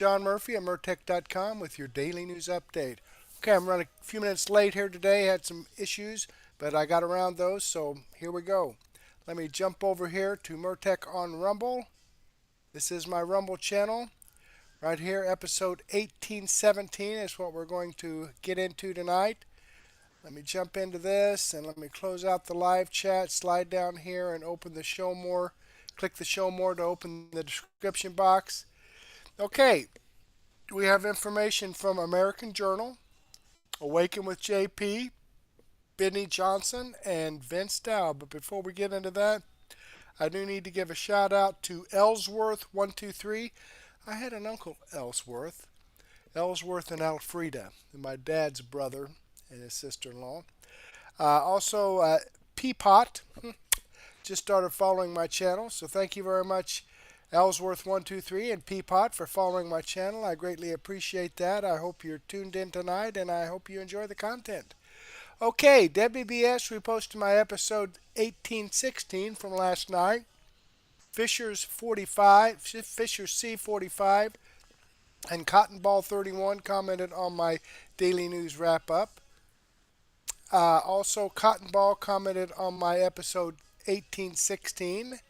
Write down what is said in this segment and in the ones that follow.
John Murphy at Murtech.com with your daily news update. Okay, I'm running a few minutes late here today. Had some issues, but I got around those, so here we go. Let me jump over here to Murtech on Rumble. This is my Rumble channel. Right here, episode 1817 is what we're going to get into tonight. Let me jump into this and let me close out the live chat, slide down here and open the show more. Click the show more to open the description box. Okay, we have information from American Journal, Awaken with JP, Benny Johnson, and Vince Dow. But before we get into that, I do need to give a shout out to Ellsworth123. I had an uncle Ellsworth and Alfreda, my dad's brother and his sister-in-law. Also, Peapot just started following my channel, so thank you very much, Ellsworth123 and Peapot, for following my channel. I greatly appreciate that. I hope you're tuned in tonight, and I hope you enjoy the content. Okay, WBS reposted my episode 1816 from last night. Fisher's C45, and Cottonball31 commented on my daily news wrap-up. Also, Cottonball commented on my episode 1816.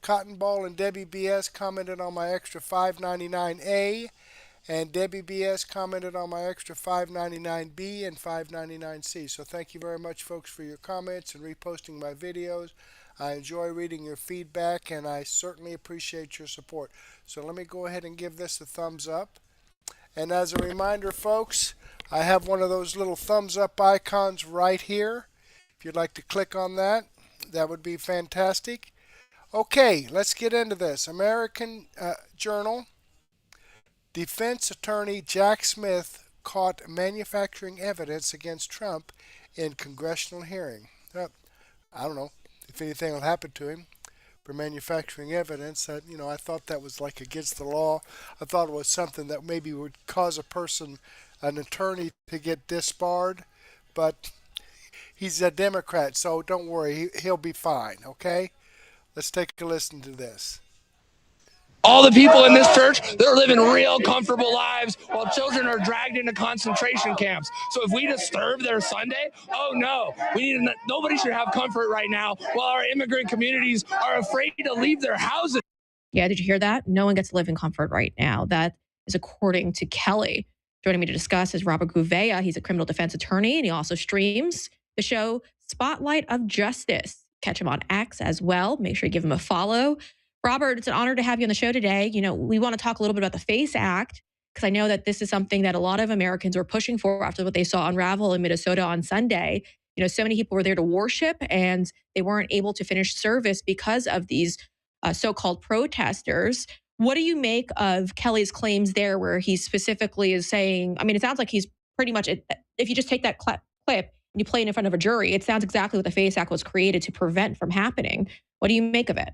Cottonball and Debbie BS commented on my extra 599A, and Debbie BS commented on my extra 599B and 599C. So thank you very much, folks, for your comments and reposting my videos. I enjoy reading your feedback, and I certainly appreciate your support. So let me go ahead and give this a thumbs up. And as a reminder, folks, I have one of those little thumbs up icons right here. If you'd like to click on that, that would be fantastic. Okay, let's get into this. American Journal. Defense attorney Jack Smith caught manufacturing evidence against Trump in congressional hearing. I don't know if anything will happen to him for manufacturing evidence. I thought that was like against the law. I thought it was something that maybe would cause an attorney to get disbarred, but he's a Democrat, so don't worry, he'll be fine, okay? Let's take a listen to this. All the people in this church, they're living real comfortable lives while children are dragged into concentration camps. So if we disturb their Sunday, oh no, nobody should have comfort right now while our immigrant communities are afraid to leave their houses. Yeah, did you hear that? No one gets to live in comfort right now. That is according to Kelly. Joining me to discuss is Robert Gouveia. He's a criminal defense attorney, and he also streams the show Spotlight of Justice. Catch him on X as well. Make sure you give him a follow. Robert, it's an honor to have you on the show today. We want to talk a little bit about the FACE Act, because I know that this is something that a lot of Americans were pushing for after what they saw unravel in Minnesota on Sunday. So many people were there to worship, and they weren't able to finish service because of these so-called protesters. What do you make of Kelly's claims there, where he specifically is saying, it sounds like he's pretty much, if you just take that clip and you play it in front of a jury, it sounds exactly what the FACE Act was created to prevent from happening. What do you make of it?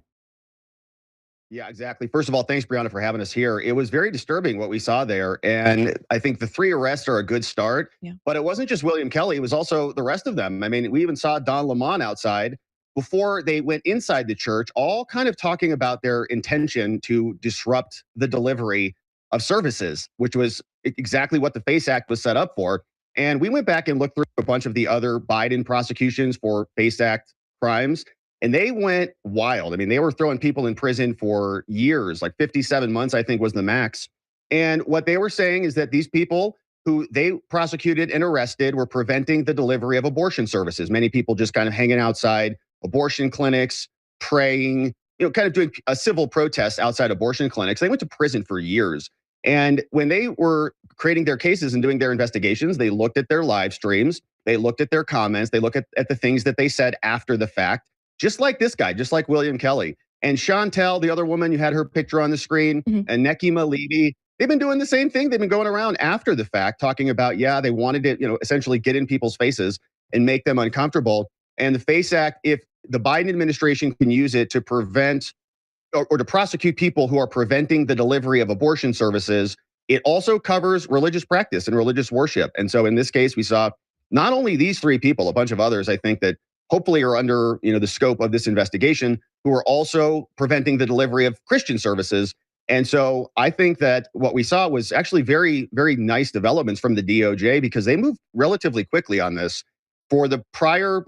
Yeah, exactly. First of all, thanks, Brianna, for having us here. It was very disturbing what we saw there. And I think the 3 arrests are a good start. Yeah. But it wasn't just William Kelly. It was also the rest of them. We even saw Don Lemon outside before they went inside the church, all kind of talking about their intention to disrupt the delivery of services, which was exactly what the FACE Act was set up for. And we went back and looked through a bunch of the other Biden prosecutions for FACE Act crimes. And they went wild. They were throwing people in prison for years, like 57 months, I think was the max. And what they were saying is that these people who they prosecuted and arrested were preventing the delivery of abortion services. Many people just kind of hanging outside abortion clinics, praying, kind of doing a civil protest outside abortion clinics. They went to prison for years. And when they were creating their cases and doing their investigations, they looked at their live streams, they looked at their comments, they looked at the things that they said after the fact. Just like this guy, just like William Kelly. And Chantel, the other woman, you had her picture on the screen, and Nekima Levy, they've been doing the same thing. They've been going around after the fact, talking about, they wanted to, essentially get in people's faces and make them uncomfortable. And the FACE Act, if the Biden administration can use it to prevent or to prosecute people who are preventing the delivery of abortion services, it also covers religious practice and religious worship. And so in this case, we saw not only these 3 people, a bunch of others, I think, that hopefully are under the scope of this investigation, who are also preventing the delivery of Christian services. And so I think that what we saw was actually very, very nice developments from the DOJ because they moved relatively quickly on this. For the prior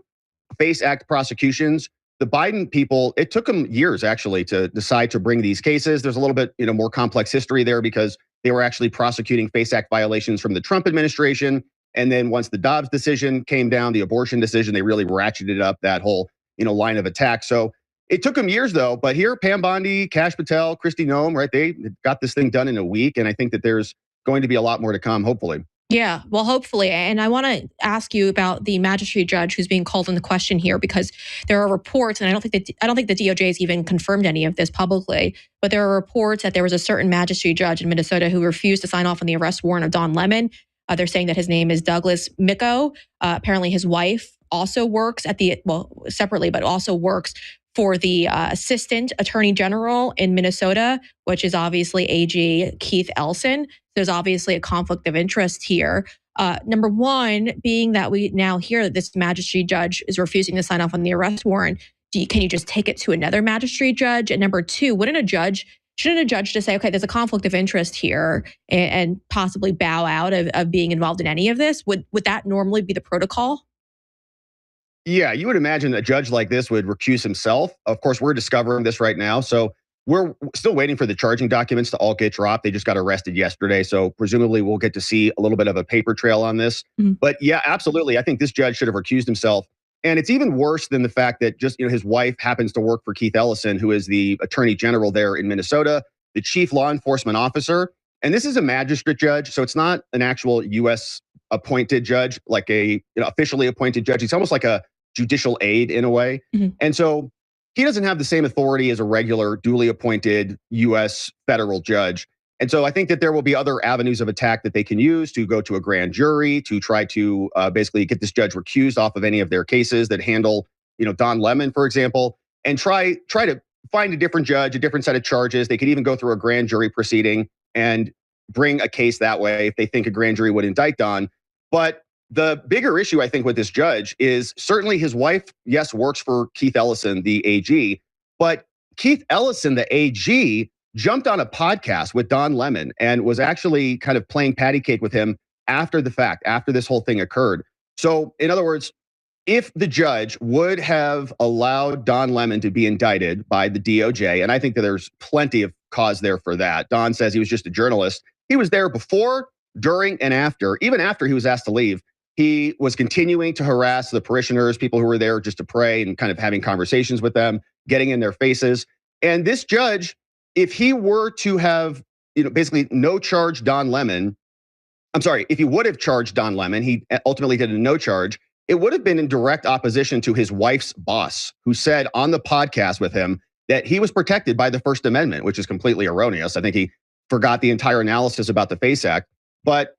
FACE Act prosecutions, the Biden people, it took them years actually to decide to bring these cases. There's a little bit, more complex history there because they were actually prosecuting FACE Act violations from the Trump administration. And then once the Dobbs decision came down, the abortion decision, they really ratcheted up that whole, line of attack. So it took them years though. But here, Pam Bondi, Kash Patel, Kristi Noem, right? They got this thing done in a week. And I think that there's going to be a lot more to come, hopefully. Yeah, well, hopefully. And I want to ask you about the magistrate judge who's being called into question here, because there are reports, and I don't think the DOJ has even confirmed any of this publicly, but there are reports that there was a certain magistrate judge in Minnesota who refused to sign off on the arrest warrant of Don Lemon. They're saying that his name is Douglas Micco. Apparently, his wife also works separately, but also works for the assistant attorney general in Minnesota, which is obviously AG Keith Ellison. There's obviously a conflict of interest here. Number one, being that we now hear that this magistrate judge is refusing to sign off on the arrest warrant, can you just take it to another magistrate judge? And number two, shouldn't a judge just say, okay, there's a conflict of interest here and possibly bow out of being involved in any of this? Would that normally be the protocol? Yeah, you would imagine a judge like this would recuse himself. Of course, we're discovering this right now. So we're still waiting for the charging documents to all get dropped. They just got arrested yesterday. So presumably we'll get to see a little bit of a paper trail on this. Mm-hmm. But yeah, absolutely. I think this judge should have recused himself. And it's even worse than the fact that just, his wife happens to work for Keith Ellison, who is the attorney general there in Minnesota, the chief law enforcement officer. And this is a magistrate judge. So it's not an actual U.S. appointed judge, like a officially appointed judge. He's almost like a judicial aide in a way. Mm-hmm. And so he doesn't have the same authority as a regular duly appointed U.S. federal judge. And so I think that there will be other avenues of attack that they can use to go to a grand jury to try to basically get this judge recused off of any of their cases that handle, Don Lemon, for example, and try to find a different judge, a different set of charges. They could even go through a grand jury proceeding and bring a case that way if they think a grand jury would indict Don. But the bigger issue, I think, with this judge is certainly his wife, yes, works for Keith Ellison, the AG, but Keith Ellison, the AG, jumped on a podcast with Don Lemon and was actually kind of playing patty cake with him after the fact, after this whole thing occurred. So, in other words, if the judge would have allowed Don Lemon to be indicted by the DOJ, and I think that there's plenty of cause there for that. Don says he was just a journalist. He was there before, during, and after, even after he was asked to leave. He was continuing to harass the parishioners, people who were there just to pray and kind of having conversations with them, getting in their faces. And this judge, if he were to have, basically no charge Don Lemon, if he would have charged Don Lemon, he ultimately did a no charge. It would have been in direct opposition to his wife's boss, who said on the podcast with him that he was protected by the First Amendment, which is completely erroneous. I think he forgot the entire analysis about the FACE Act. But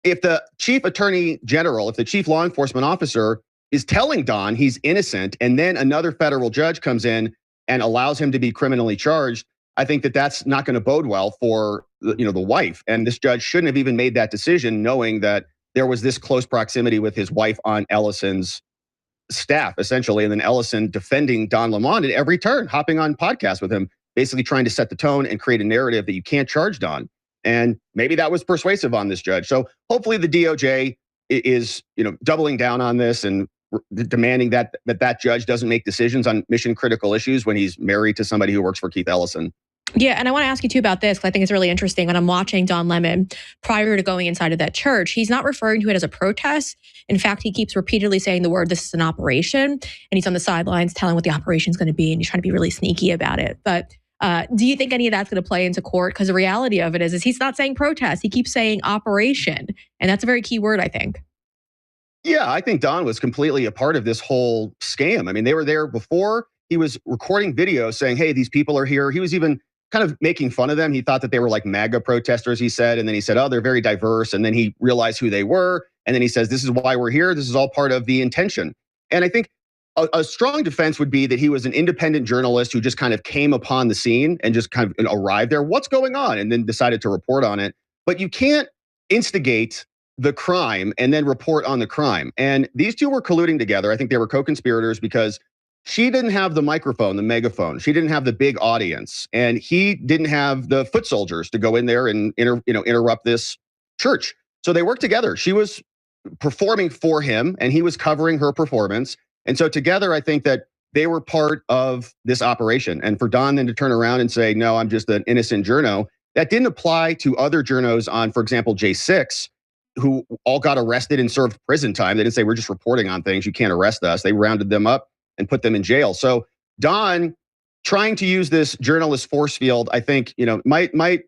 if the chief attorney general, if the chief law enforcement officer is telling Don he's innocent, and then another federal judge comes in and allows him to be criminally charged, I think that that's not going to bode well for the wife. And this judge shouldn't have even made that decision, knowing that there was this close proximity with his wife on Ellison's staff, essentially, and then Ellison defending Don Lemon at every turn, hopping on podcasts with him, basically trying to set the tone and create a narrative that you can't charge Don. And maybe that was persuasive on this judge. So hopefully the DOJ is, doubling down on this and demanding that judge doesn't make decisions on mission critical issues when he's married to somebody who works for Keith Ellison. Yeah, and I want to ask you too about this, because I think it's really interesting. When I'm watching Don Lemon prior to going inside of that church, he's not referring to it as a protest. In fact, he keeps repeatedly saying the word, this is an operation. And he's on the sidelines telling what the operation is going to be. And he's trying to be really sneaky about it. But do you think any of that's going to play into court? Because the reality of it is he's not saying protest. He keeps saying operation. And that's a very key word, I think. Yeah, I think Don was completely a part of this whole scam. I mean, they were there before. He was recording videos saying, hey, these people are here. He was even kind of making fun of them. He thought that they were like MAGA protesters, he said. And then he said, oh, they're very diverse. And then he realized who they were. And then he says, this is why we're here. This is all part of the intention. And I think a strong defense would be that he was an independent journalist who just kind of came upon the scene and just kind of arrived there. What's going on? And then decided to report on it. But you can't instigate the crime and then report on the crime. And these two were colluding together. I think they were co-conspirators because she didn't have the microphone, the megaphone. She didn't have the big audience, and he didn't have the foot soldiers to go in there and interrupt this church. So they worked together. She was performing for him, and he was covering her performance. And so together, I think that they were part of this operation. And for Don then to turn around and say, "No, I'm just an innocent journo," that didn't apply to other journos on, for example, J6, who all got arrested and served prison time. They didn't say, "We're just reporting on things. You can't arrest us." They rounded them up and put them in jail. So Don trying to use this journalist force field, I think, might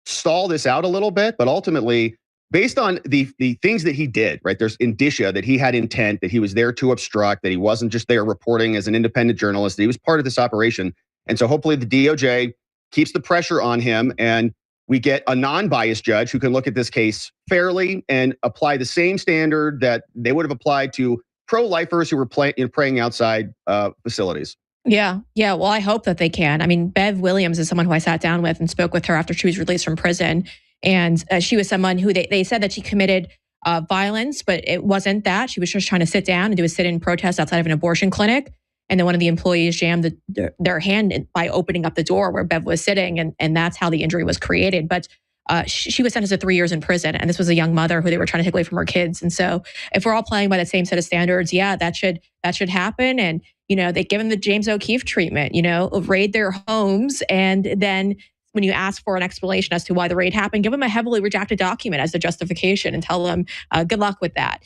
stall this out a little bit, but ultimately, based on the things that he did, right? There's indicia that he had intent, that he was there to obstruct, that he wasn't just there reporting as an independent journalist, that he was part of this operation. And so hopefully the DOJ keeps the pressure on him, and we get a non-biased judge who can look at this case fairly and apply the same standard that they would have applied to pro-lifers who were praying outside facilities. Yeah. Well, I hope that they can. I mean, Bev Williams is someone who I sat down with and spoke with her after she was released from prison. And she was someone who they said that she committed violence, but it wasn't that. She was just trying to sit down and do a sit-in protest outside of an abortion clinic. And then one of the employees jammed their hand by opening up the door where Bev was sitting. And that's how the injury was created. But she was sentenced to 3 years in prison. And this was a young mother who they were trying to take away from her kids. And so if we're all playing by the same set of standards, yeah, that should happen. And, they give them the James O'Keefe treatment, raid their homes. And then when you ask for an explanation as to why the raid happened, give them a heavily redacted document as the justification and tell them, good luck with that.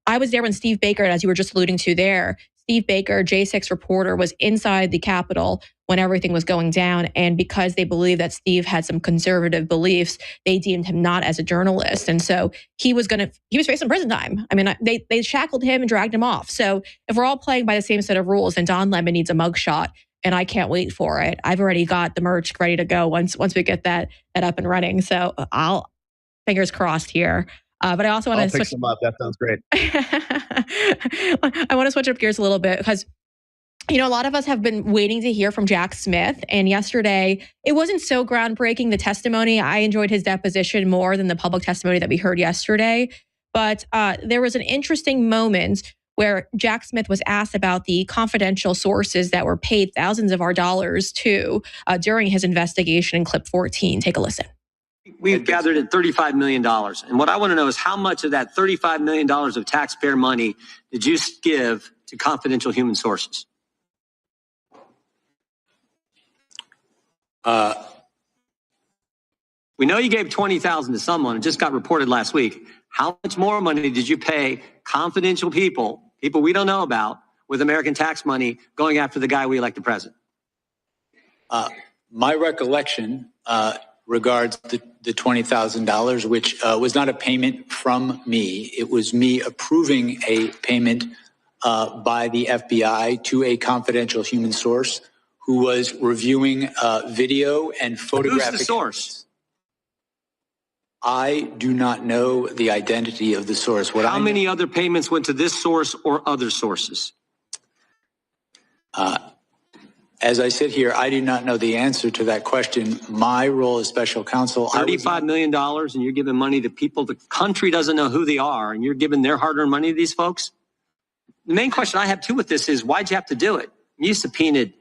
I was there when Steve Baker, as you were just alluding to there, Steve Baker, J6 reporter, was inside the Capitol when everything was going down. And because they believed that Steve had some conservative beliefs, they deemed him not as a journalist. And so he was facing prison time. I mean, they shackled him and dragged him off. So if we're all playing by the same set of rules, then Don Lemon needs a mugshot. And I can't wait for it. I've already got the merch ready to go once we get that up and running. So I'll fingers crossed here. But I also want to switch them up. That sounds great. I want to switch up gears a little bit because, a lot of us have been waiting to hear from Jack Smith. And yesterday, it wasn't so groundbreaking, the testimony. I enjoyed his deposition more than the public testimony that we heard yesterday. But there was an interesting moment where Jack Smith was asked about the confidential sources that were paid thousands of our dollars to during his investigation in clip 14. Take a listen. We've gathered at $35 million. And what I want to know is how much of that $35 million of taxpayer money did you give to confidential human sources? We know you gave $20,000 to someone. It just got reported last week. How much more money did you pay confidential people we don't know about, with American tax money going after the guy we elected president? My recollection regards the $20,000, which was not a payment from me. It was me approving a payment by the FBI to a confidential human source who was reviewing video and photographic. Who's the source? I do not know the identity of the source. How many other payments went to this source or other sources? As I sit here, I do not know the answer to that question. My role as special counsel, $35 million, and you're giving money to people the country doesn't know who they are, and you're giving their hard-earned money to these folks? The main question I have, too, with this is, why'd you have to do it? You subpoenaed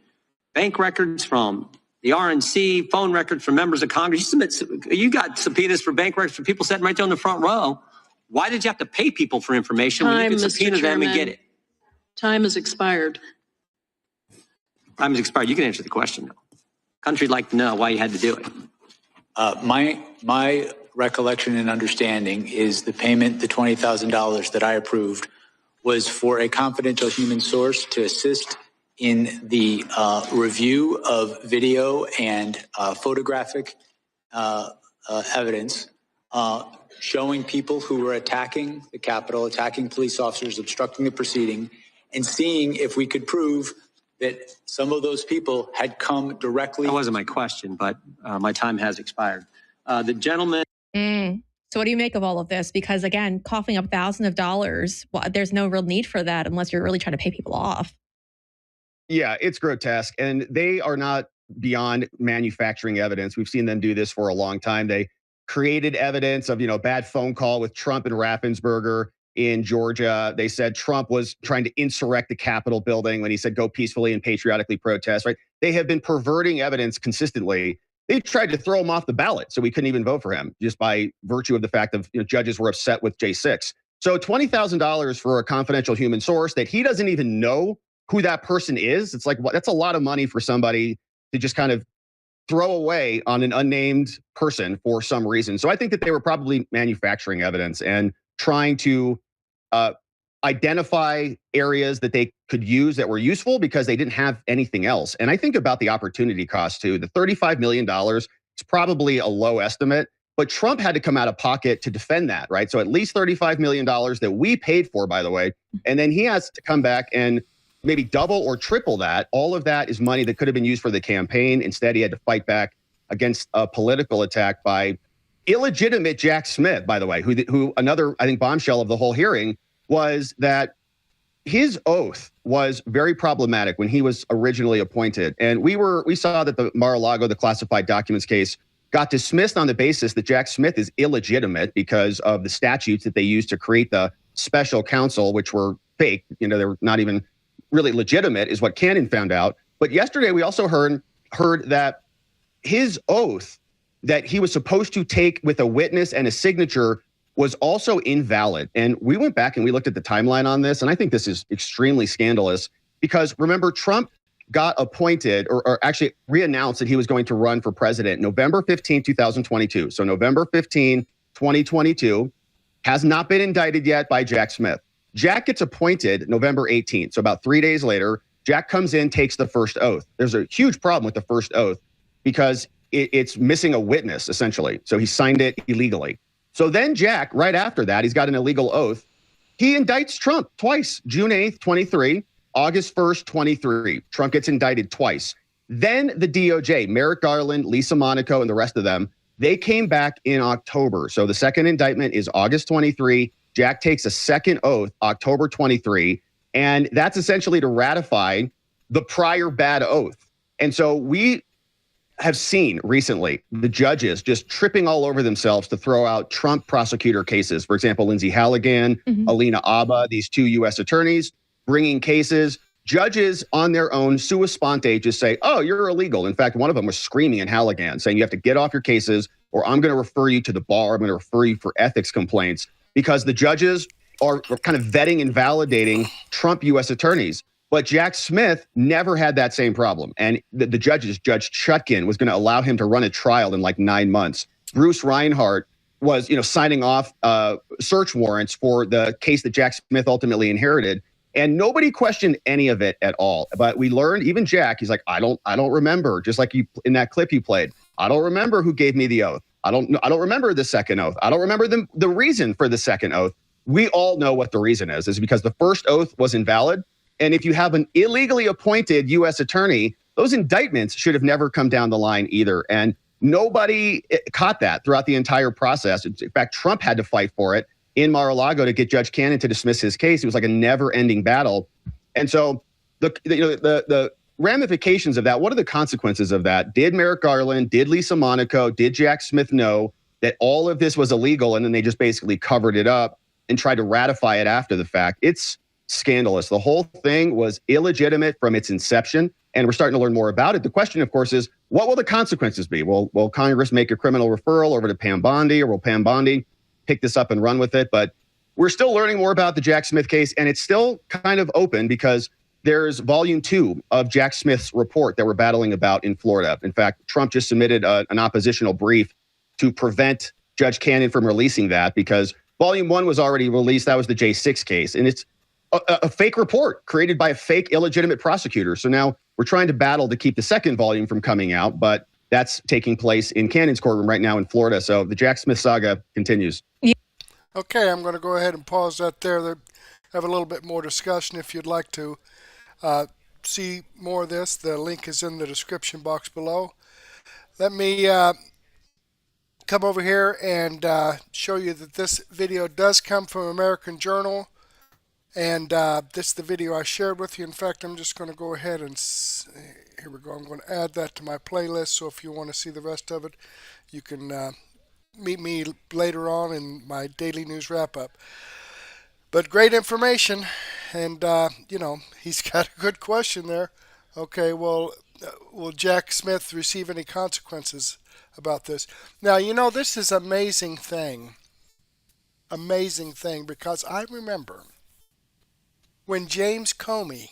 bank records from the RNC, phone records from members of Congress. You got subpoenas for bank records from people sitting right there on the front row. Why did you have to pay people for information when you could subpoena them and get it? Time has expired. Time has expired. You can answer the question, though. Country'd like to know why you had to do it. My recollection and understanding is the payment, the $20,000 that I approved, was for a confidential human source to assist in the review of video and photographic evidence showing people who were attacking the Capitol, attacking police officers, obstructing the proceeding, and seeing if we could prove that some of those people had come directly. That wasn't my question, but my time has expired. The gentleman. So what do you make of all of this? Because again, coughing up thousands of dollars, well, there's no real need for that unless you're really trying to pay people off. Yeah, it's grotesque. And they are not beyond manufacturing evidence. We've seen them do this for a long time. They created evidence of, bad phone call with Trump and Raffensperger. in Georgia. They said Trump was trying to insurrect the Capitol building when he said go peacefully and patriotically protest, right? They have been perverting evidence consistently. They tried to throw him off the ballot, so we couldn't even vote for him just by virtue of the fact of judges were upset with J6. So $20,000 for a confidential human source that he doesn't even know who that person is. It's like, that's a lot of money for somebody to just kind of throw away on an unnamed person for some reason. So I think that they were probably manufacturing evidence and trying to identify areas that they could use that were useful because they didn't have anything else. And I think about the opportunity cost too. The $35 million is probably a low estimate, but Trump had to come out of pocket to defend that, right? So at least $35 million that we paid for, by the way. And then he has to come back and maybe double or triple that. All of that is money that could have been used for the campaign. Instead, he had to fight back against a political attack by illegitimate Jack Smith, by the way, who another, I think, bombshell of the whole hearing was that his oath was very problematic when he was originally appointed. And we saw that the Mar-a-Lago, the classified documents case, got dismissed on the basis that Jack Smith is illegitimate because of the statutes that they used to create the special counsel, which were fake. They were not even really legitimate, is what Cannon found out. But yesterday we also heard that his oath that he was supposed to take with a witness and a signature was also invalid. And we went back and we looked at the timeline on this, and I think this is extremely scandalous because remember, Trump got appointed or actually re-announced that he was going to run for president November 15, 2022. So November 15, 2022, has not been indicted yet by Jack Smith. Jack gets appointed November 18th. So about 3 days later, Jack comes in, takes the first oath. There's a huge problem with the first oath because it's missing a witness, essentially. So he signed it illegally. So then Jack, right after that, he's got an illegal oath. He indicts Trump twice, June 8th, 23, August 1st, 23. Trump gets indicted twice. Then the DOJ, Merrick Garland, Lisa Monaco, and the rest of them, they came back in October. So the second indictment is August 23. Jack takes a second oath, October 23. And that's essentially to ratify the prior bad oath. And so we have seen recently the judges just tripping all over themselves to throw out Trump prosecutor cases. For example, Lindsay Halligan, Alina Abba, these two U.S. attorneys bringing cases. Judges on their own, sua sponte, just say, oh, you're illegal. In fact, one of them was screaming at Halligan, saying you have to get off your cases or I'm going to refer you to the bar. I'm going to refer you for ethics complaints because the judges are kind of vetting and validating Trump U.S. attorneys. But Jack Smith never had that same problem. And the judges, Judge Chutkin, was going to allow him to run a trial in like 9 months. Bruce Reinhart was, signing off search warrants for the case that Jack Smith ultimately inherited. And nobody questioned any of it at all. But we learned, even Jack, he's like, I don't remember. Just like you in that clip you played, I don't remember who gave me the oath. I don't remember the second oath. I don't remember the reason for the second oath. We all know what the reason is because the first oath was invalid. And if you have an illegally appointed U.S. attorney, those indictments should have never come down the line either. And nobody caught that throughout the entire process. In fact, Trump had to fight for it in Mar-a-Lago to get Judge Cannon to dismiss his case. It was like a never-ending battle. And so the ramifications of that, what are the consequences of that? Did Merrick Garland, did Lisa Monaco, did Jack Smith know that all of this was illegal and then they just basically covered it up and tried to ratify it after the fact? It's scandalous. The whole thing was illegitimate from its inception, and we're starting to learn more about it. The question, of course, is what will the consequences be? Will Congress make a criminal referral over to Pam Bondi, or will Pam Bondi pick this up and run with it? But we're still learning more about the Jack Smith case, and it's still kind of open because there's volume 2 of Jack Smith's report that we're battling about in Florida. In fact, Trump just submitted an oppositional brief to prevent Judge Cannon from releasing that because volume 1 was already released. That was the J6 case, and it's a fake report created by a fake illegitimate prosecutor. So now we're trying to battle to keep the second volume from coming out, but that's taking place in Cannon's courtroom right now in Florida. So the Jack Smith saga continues. Okay, I'm going to go ahead and pause that there. Have a little bit more discussion if you'd like to see more of this. The link is in the description box below. Let me come over here and show you that this video does come from American Journal. And this is the video I shared with you. In fact, I'm just going to go ahead and, here we go. I'm going to add that to my playlist. So if you want to see the rest of it, you can meet me later on in my daily news wrap up. But great information. And, he's got a good question there. Okay, well, will Jack Smith receive any consequences about this? Now, this is amazing thing. Amazing thing, because I remember when James Comey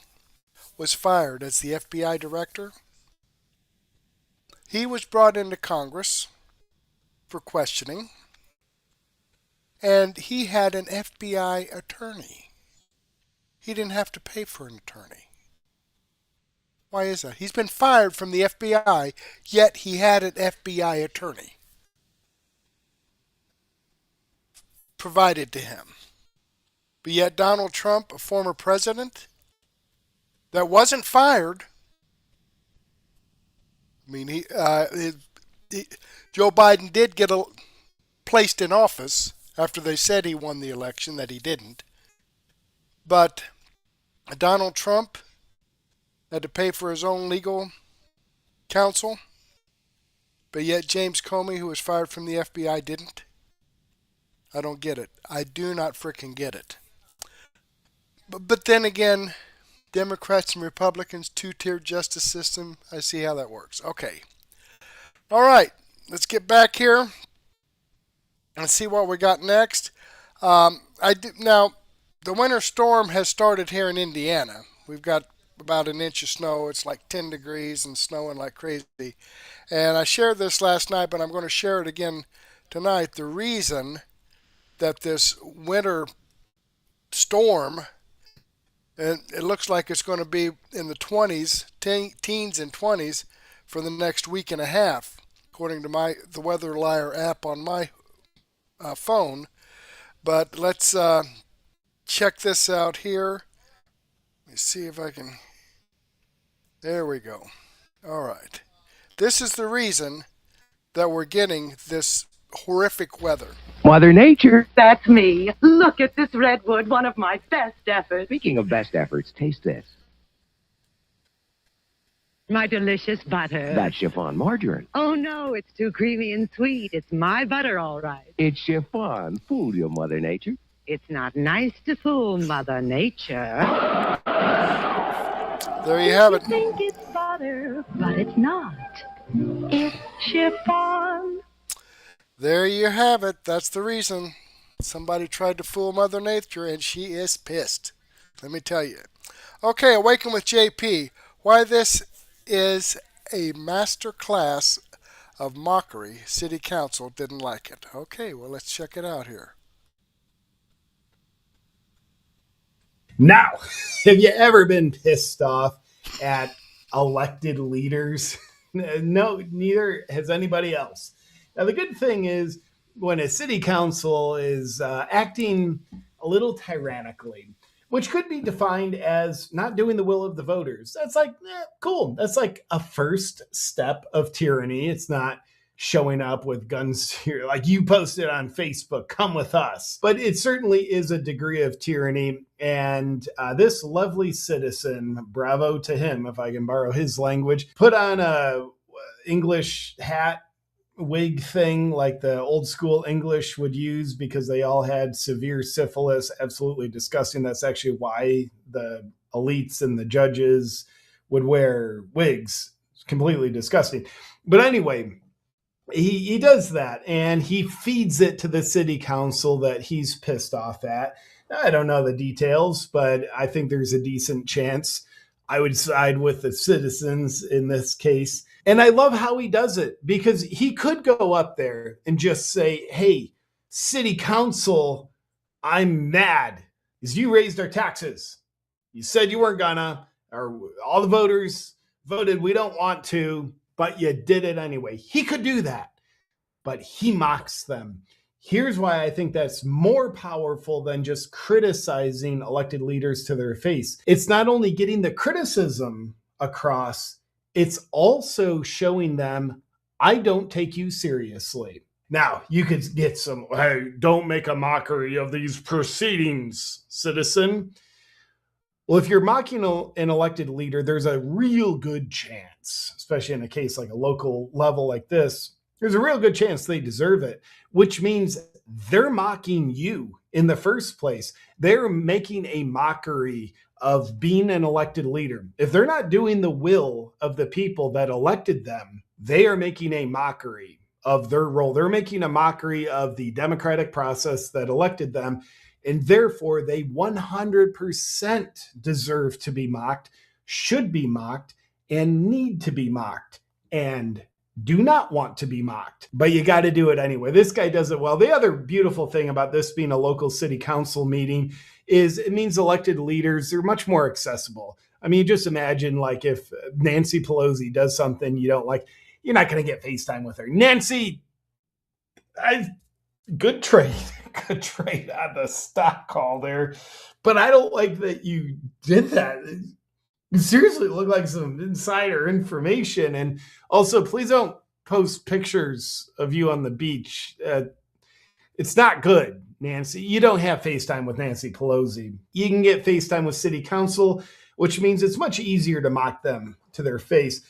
was fired as the FBI director, he was brought into Congress for questioning, and he had an FBI attorney. He didn't have to pay for an attorney. Why is that? He's been fired from the FBI, yet he had an FBI attorney provided to him. But yet Donald Trump, a former president that wasn't fired, I mean, Joe Biden did get placed in office after they said he won the election, that he didn't. But Donald Trump had to pay for his own legal counsel, but yet James Comey, who was fired from the FBI, didn't. I don't get it. I do not frickin' get it. But then again, Democrats and Republicans, two-tier justice system, I see how that works. Okay. All right, let's get back here and see what we got next. Now, the winter storm has started here in Indiana. We've got about an inch of snow. It's like 10 degrees and snowing like crazy. And I shared this last night, but I'm going to share it again tonight. The reason that this winter storm, and it looks like it's going to be in the 20s, teens and 20s for the next week and a half, according to the Weather Liar app on my phone. But let's check this out here. Let me see if I can. There we go. All right. This is the reason that we're getting this horrific weather. Mother Nature. That's me. Look at this redwood, one of my best efforts. Speaking of best efforts, taste this. My delicious butter. That's chiffon margarine. Oh, no, it's too creamy and sweet. It's my butter, all right. It's chiffon. Fool you, Mother Nature. It's not nice to fool Mother Nature. There you have it. You think it's butter, but it's not. It's chiffon. There you have it. That's the reason. Somebody tried to fool Mother Nature, and she is pissed. Let me tell you. Okay, Awaken with JP. Why this is a master class of mockery. City Council didn't like it. Okay, well, let's check it out here. Now, have you ever been pissed off at elected leaders? No, neither has anybody else. Now, the good thing is when a city council is acting a little tyrannically, which could be defined as not doing the will of the voters. That's like, cool. That's like a first step of tyranny. It's not showing up with guns here, like you posted on Facebook, come with us. But it certainly is a degree of tyranny. And this lovely citizen, bravo to him, if I can borrow his language, put on a English hat, wig thing like the old school English would use because they all had severe syphilis. Absolutely disgusting. That's actually why the elites and the judges would wear wigs. It's completely disgusting. But anyway, he does that and he feeds it to the city council that he's pissed off at. I don't know the details, but I think there's a decent chance I would side with the citizens in this case. And I love how he does it because he could go up there and just say, hey, city council, I'm mad because you raised our taxes. You said you weren't gonna, or all the voters voted we don't want to, but you did it anyway. He could do that, but he mocks them. Here's why I think that's more powerful than just criticizing elected leaders to their face. It's not only getting the criticism across, it's also showing them, I don't take you seriously. Now, you could get some, hey, don't make a mockery of these proceedings, citizen. Well, if you're mocking an elected leader, there's a real good chance, especially in a case like a local level like this, there's a real good chance they deserve it, which means they're mocking you in the first place. They're making a mockery of being an elected leader. If they're not doing the will of the people that elected them, they are making a mockery of their role. They're making a mockery of the democratic process that elected them, and therefore they 100% deserve to be mocked, should be mocked, and need to be mocked, and do not want to be mocked. But you got to do it anyway. This guy does it well. The other beautiful thing about this being a local city council meeting is it means elected leaders are much more accessible. I mean, just imagine like if Nancy Pelosi does something you don't like, you're not going to get FaceTime with her. Nancy, good trade. Good trade on the stock call there. But I don't like that you did that. It seriously looked like some insider information. And also, please don't post pictures of you on the beach. It's not good, Nancy. You don't have FaceTime with Nancy Pelosi. You can get FaceTime with city council, which means it's much easier to mock them to their face.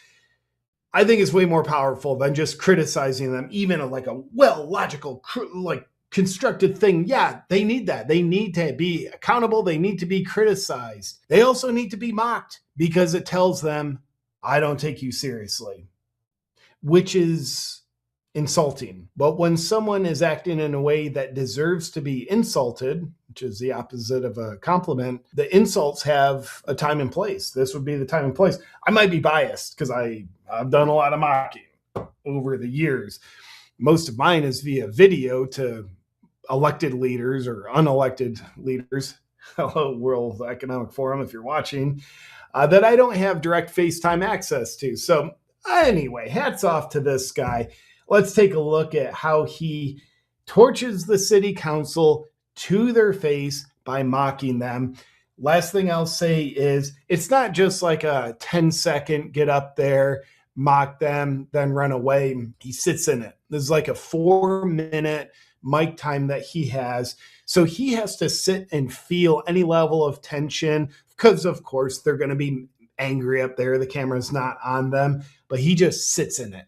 I think it's way more powerful than just criticizing them, even like a logical, like constructed thing. Yeah, they need that. They need to be accountable. They need to be criticized. They also need to be mocked because it tells them, I don't take you seriously, which is insulting. But when someone is acting in a way that deserves to be insulted, which is the opposite of a compliment, the insults have a time and place. This would be the time and place. I might be biased because I've done a lot of mocking over the years. Most of mine is via video to elected leaders or unelected leaders. Hello, World Economic Forum, if you're watching, that I don't have direct FaceTime access to. So anyway, hats off to this guy. Let's take a look at how he torches the city council to their face by mocking them. Last thing I'll say is it's not just like a 10-second get up there, mock them, then run away. He sits in it. There's like a 4-minute mic time that he has. So he has to sit and feel any level of tension because, of course, they're going to be angry up there. The camera's not on them, but he just sits in it.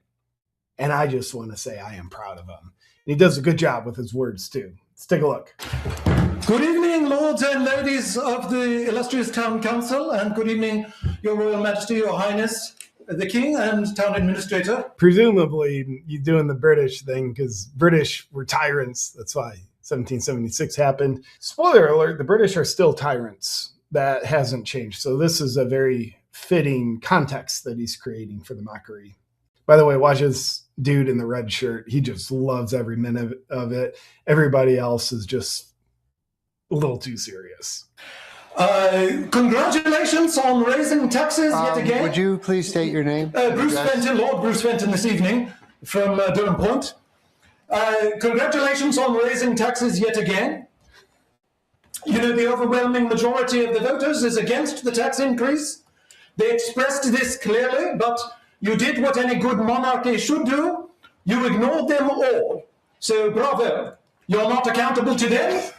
And I just want to say I am proud of him. And he does a good job with his words, too. Let's take a look. Good evening, lords and ladies of the illustrious town council, and good evening, your royal majesty, your highness, the king and town administrator. Presumably, you're doing the British thing because British were tyrants. That's why 1776 happened. Spoiler alert, the British are still tyrants. That hasn't changed. So this is a very fitting context that he's creating for the mockery. By the way, watch this dude in the red shirt. He just loves every minute of it. Everybody else is just a little too serious. Congratulations on raising taxes yet again. Would you please state your name? Bruce Fenton, Lord Bruce Fenton this evening from Durham Point. Congratulations on raising taxes yet again. You know, the overwhelming majority of the voters is against the tax increase. They expressed this clearly, but you did what any good monarchy should do. You ignored them all. So bravo. You're not accountable to them.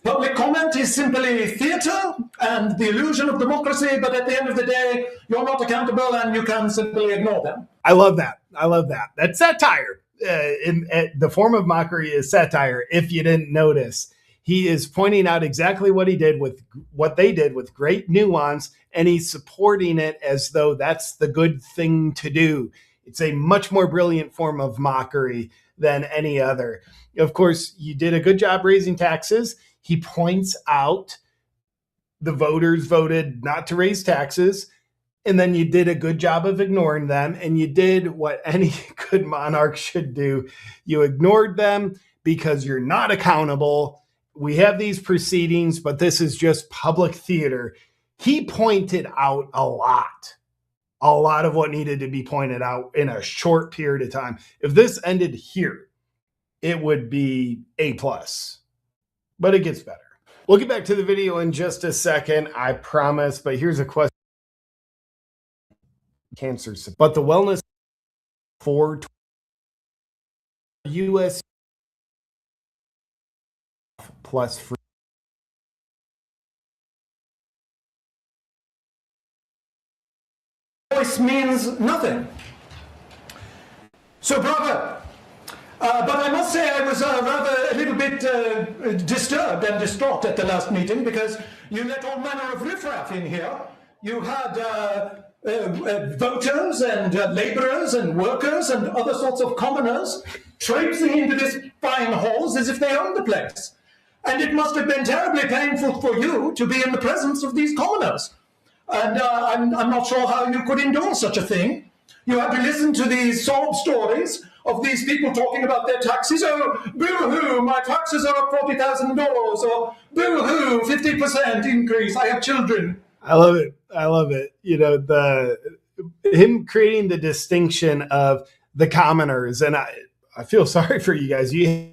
Public comment is simply theatre and the illusion of democracy, but at the end of the day, you're not accountable and you can simply ignore them. I love that. I love that. That's satire. The form of mockery is satire, if you didn't notice. He is pointing out exactly what he did with what they did with great nuance, and he's supporting it as though that's the good thing to do. It's a much more brilliant form of mockery than any other. Of course, you did a good job raising taxes. He points out the voters voted not to raise taxes, and then you did a good job of ignoring them, and you did what any good monarch should do. You ignored them because you're not accountable. We have these proceedings, but this is just public theater. He pointed out a lot of what needed to be pointed out in a short period of time. If this ended here, it would be A+, but it gets better. We'll get back to the video in just a second, I promise, but here's a question. Cancer, but the wellness for U.S. plus free. Voice means nothing. So bravo. But I must say I was rather a little bit disturbed and distraught at the last meeting because you let all manner of riffraff in here. You had voters and laborers and workers and other sorts of commoners traipsing into this fine halls as if they owned the place. And it must have been terribly painful for you to be in the presence of these commoners. And I'm not sure how you could endure such a thing. You had to listen to these sob stories of these people talking about their taxes. Oh, boo-hoo, my taxes are up $40,000. Or boo-hoo, 50% increase, I have children. I love it. I love it. You know, him creating the distinction of the commoners. And I feel sorry for you guys. You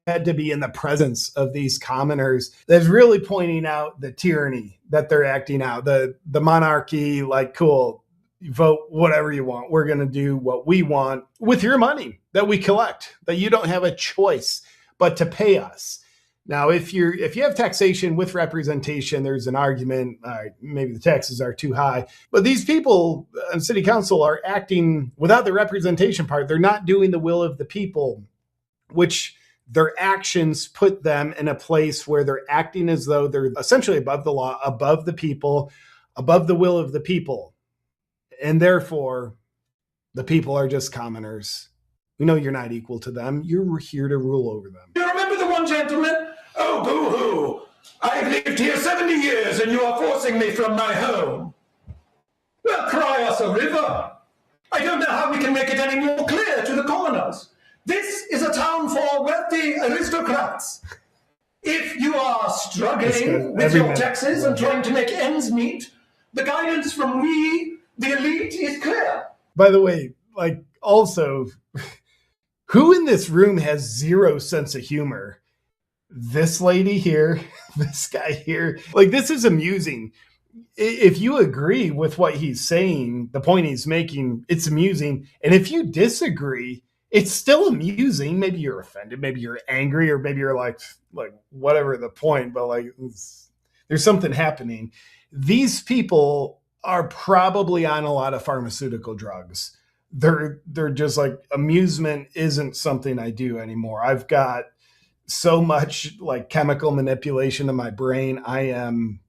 had to be in the presence of these commoners. That's really pointing out the tyranny that they're acting out, the monarchy, like, cool, you vote whatever you want. We're going to do what we want with your money that we collect, that you don't have a choice but to pay us. Now, if you have taxation with representation, there's an argument, maybe the taxes are too high. But these people on city council are acting without the representation part. They're not doing the will of the people, which their actions put them in a place where they're acting as though they're essentially above the law, above the people, above the will of the people. And therefore, the people are just commoners. We know you're not equal to them. You're here to rule over them. You remember the one gentleman? Oh, boo-hoo. I've lived here 70 years and you are forcing me from my home. Well, cry us a river. I don't know how we can make it any more clear to the commoners. This is a town for wealthy aristocrats. If you are struggling with your taxes and trying to make ends meet, the guidance from we, the elite, is clear. By the way, like, also, who in this room has zero sense of humor? This lady here, this guy here. Like, this is amusing. If you agree with what he's saying, the point he's making, it's amusing. And if you disagree, it's still amusing. Maybe you're offended, maybe you're angry, or maybe you're like whatever the point, but like there's something happening. These people are probably on a lot of pharmaceutical drugs. They're just like, amusement isn't something I do anymore. I've got so much like chemical manipulation in my brain. I am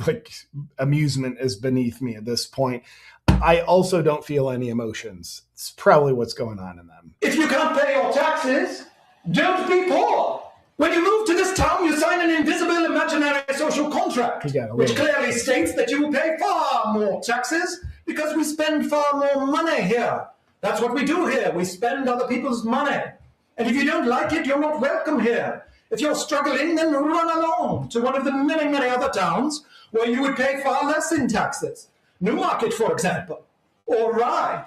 like, amusement is beneath me at this point. I also don't feel any emotions. It's probably what's going on in them. If you can't pay your taxes, don't be poor. When you move to this town, you sign an invisible imaginary social contract, which clearly states that you will pay far more taxes because we spend far more money here. That's what we do here. We spend other people's money. And if you don't like it, you're not welcome here. If you're struggling, then run along to one of the many, many other towns where you would pay far less in taxes. Newmarket, for example, or Rye.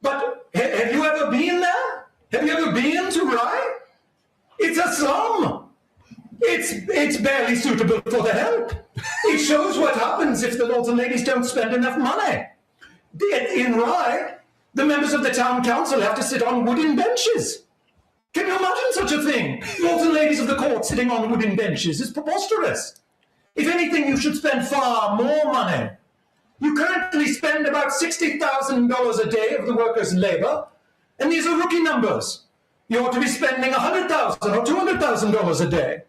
But have you ever been there? Have you ever been to Rye? It's a slum. It's barely suitable for the help. It shows what happens if the lords and ladies don't spend enough money. In Rye, the members of the town council have to sit on wooden benches. Can you imagine such a thing? Lords and ladies of the court sitting on wooden benches is preposterous. If anything, you should spend far more money. You currently spend about $60,000 a day of the workers' labor, and these are rookie numbers. You ought to be spending $100,000 or $200,000 a day.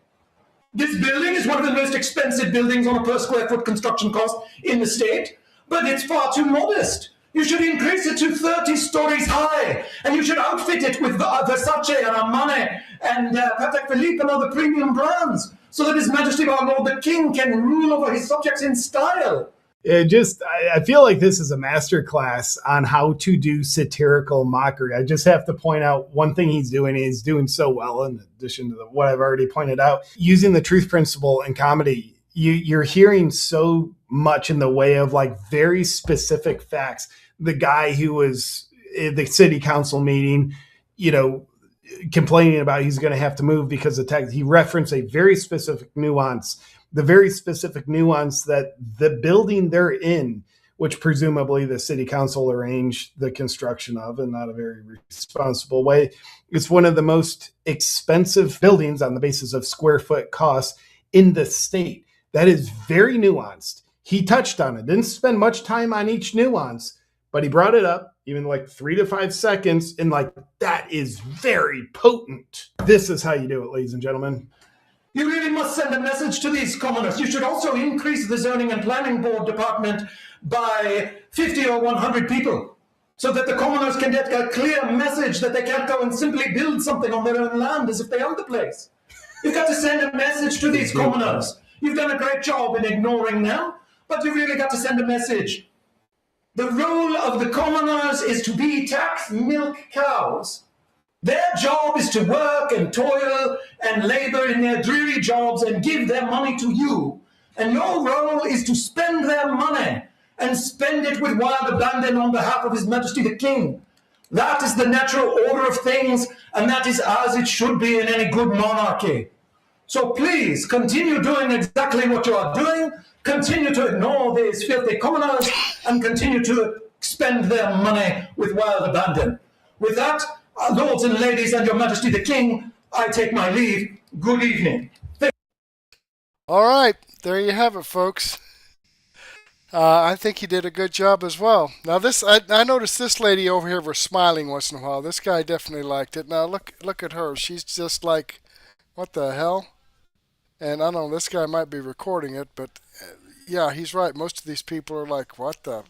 This building is one of the most expensive buildings on a per square foot construction cost in the state, but it's far too modest. You should increase it to 30 stories high, and you should outfit it with Versace and Armani and Patek Philippe and other premium brands, so that His Majesty our Lord the King can rule over his subjects in style. I feel like this is a masterclass on how to do satirical mockery. I just have to point out one thing he's doing. He's doing so well, in addition to what I've already pointed out, using the truth principle in comedy. You're hearing so much in the way of like very specific facts. The guy who was at the city council meeting, complaining about he's going to have to move because of tax. He referenced a very specific nuance, the very specific nuance that the building they're in, which presumably the city council arranged the construction of in not a very responsible way, it's one of the most expensive buildings on the basis of square foot costs in the state. That is very nuanced. He touched on it, didn't spend much time on each nuance, but he brought it up. even like 3 to 5 seconds, and like that is very potent. This is how you do it, ladies and gentlemen. You really must send a message to these commoners. You should also increase the zoning and planning board department by 50 or 100 people so that the commoners can get a clear message that they can't go and simply build something on their own land as if they own the place. You've got to send a message to these commoners. You've done a great job in ignoring them, but you've really got to send a message. The role of the commoners is to be tax milk cows. Their job is to work and toil and labor in their dreary jobs and give their money to you. And your role is to spend their money and spend it with wild abandon on behalf of His Majesty the King. That is the natural order of things, and that is as it should be in any good monarchy. So please continue doing exactly what you are doing, continue to ignore these filthy commoners, and continue to spend their money with wild abandon. With that, lords and ladies and Your Majesty the King, I take my leave. Good evening. All right, there you have it, folks. I think he did a good job as well. Now this, I noticed this lady over here was smiling once in a while. This guy definitely liked it. Now look at her. She's just like, what the hell? And I don't know, this guy might be recording it, but yeah, he's right. Most of these people are like, what the?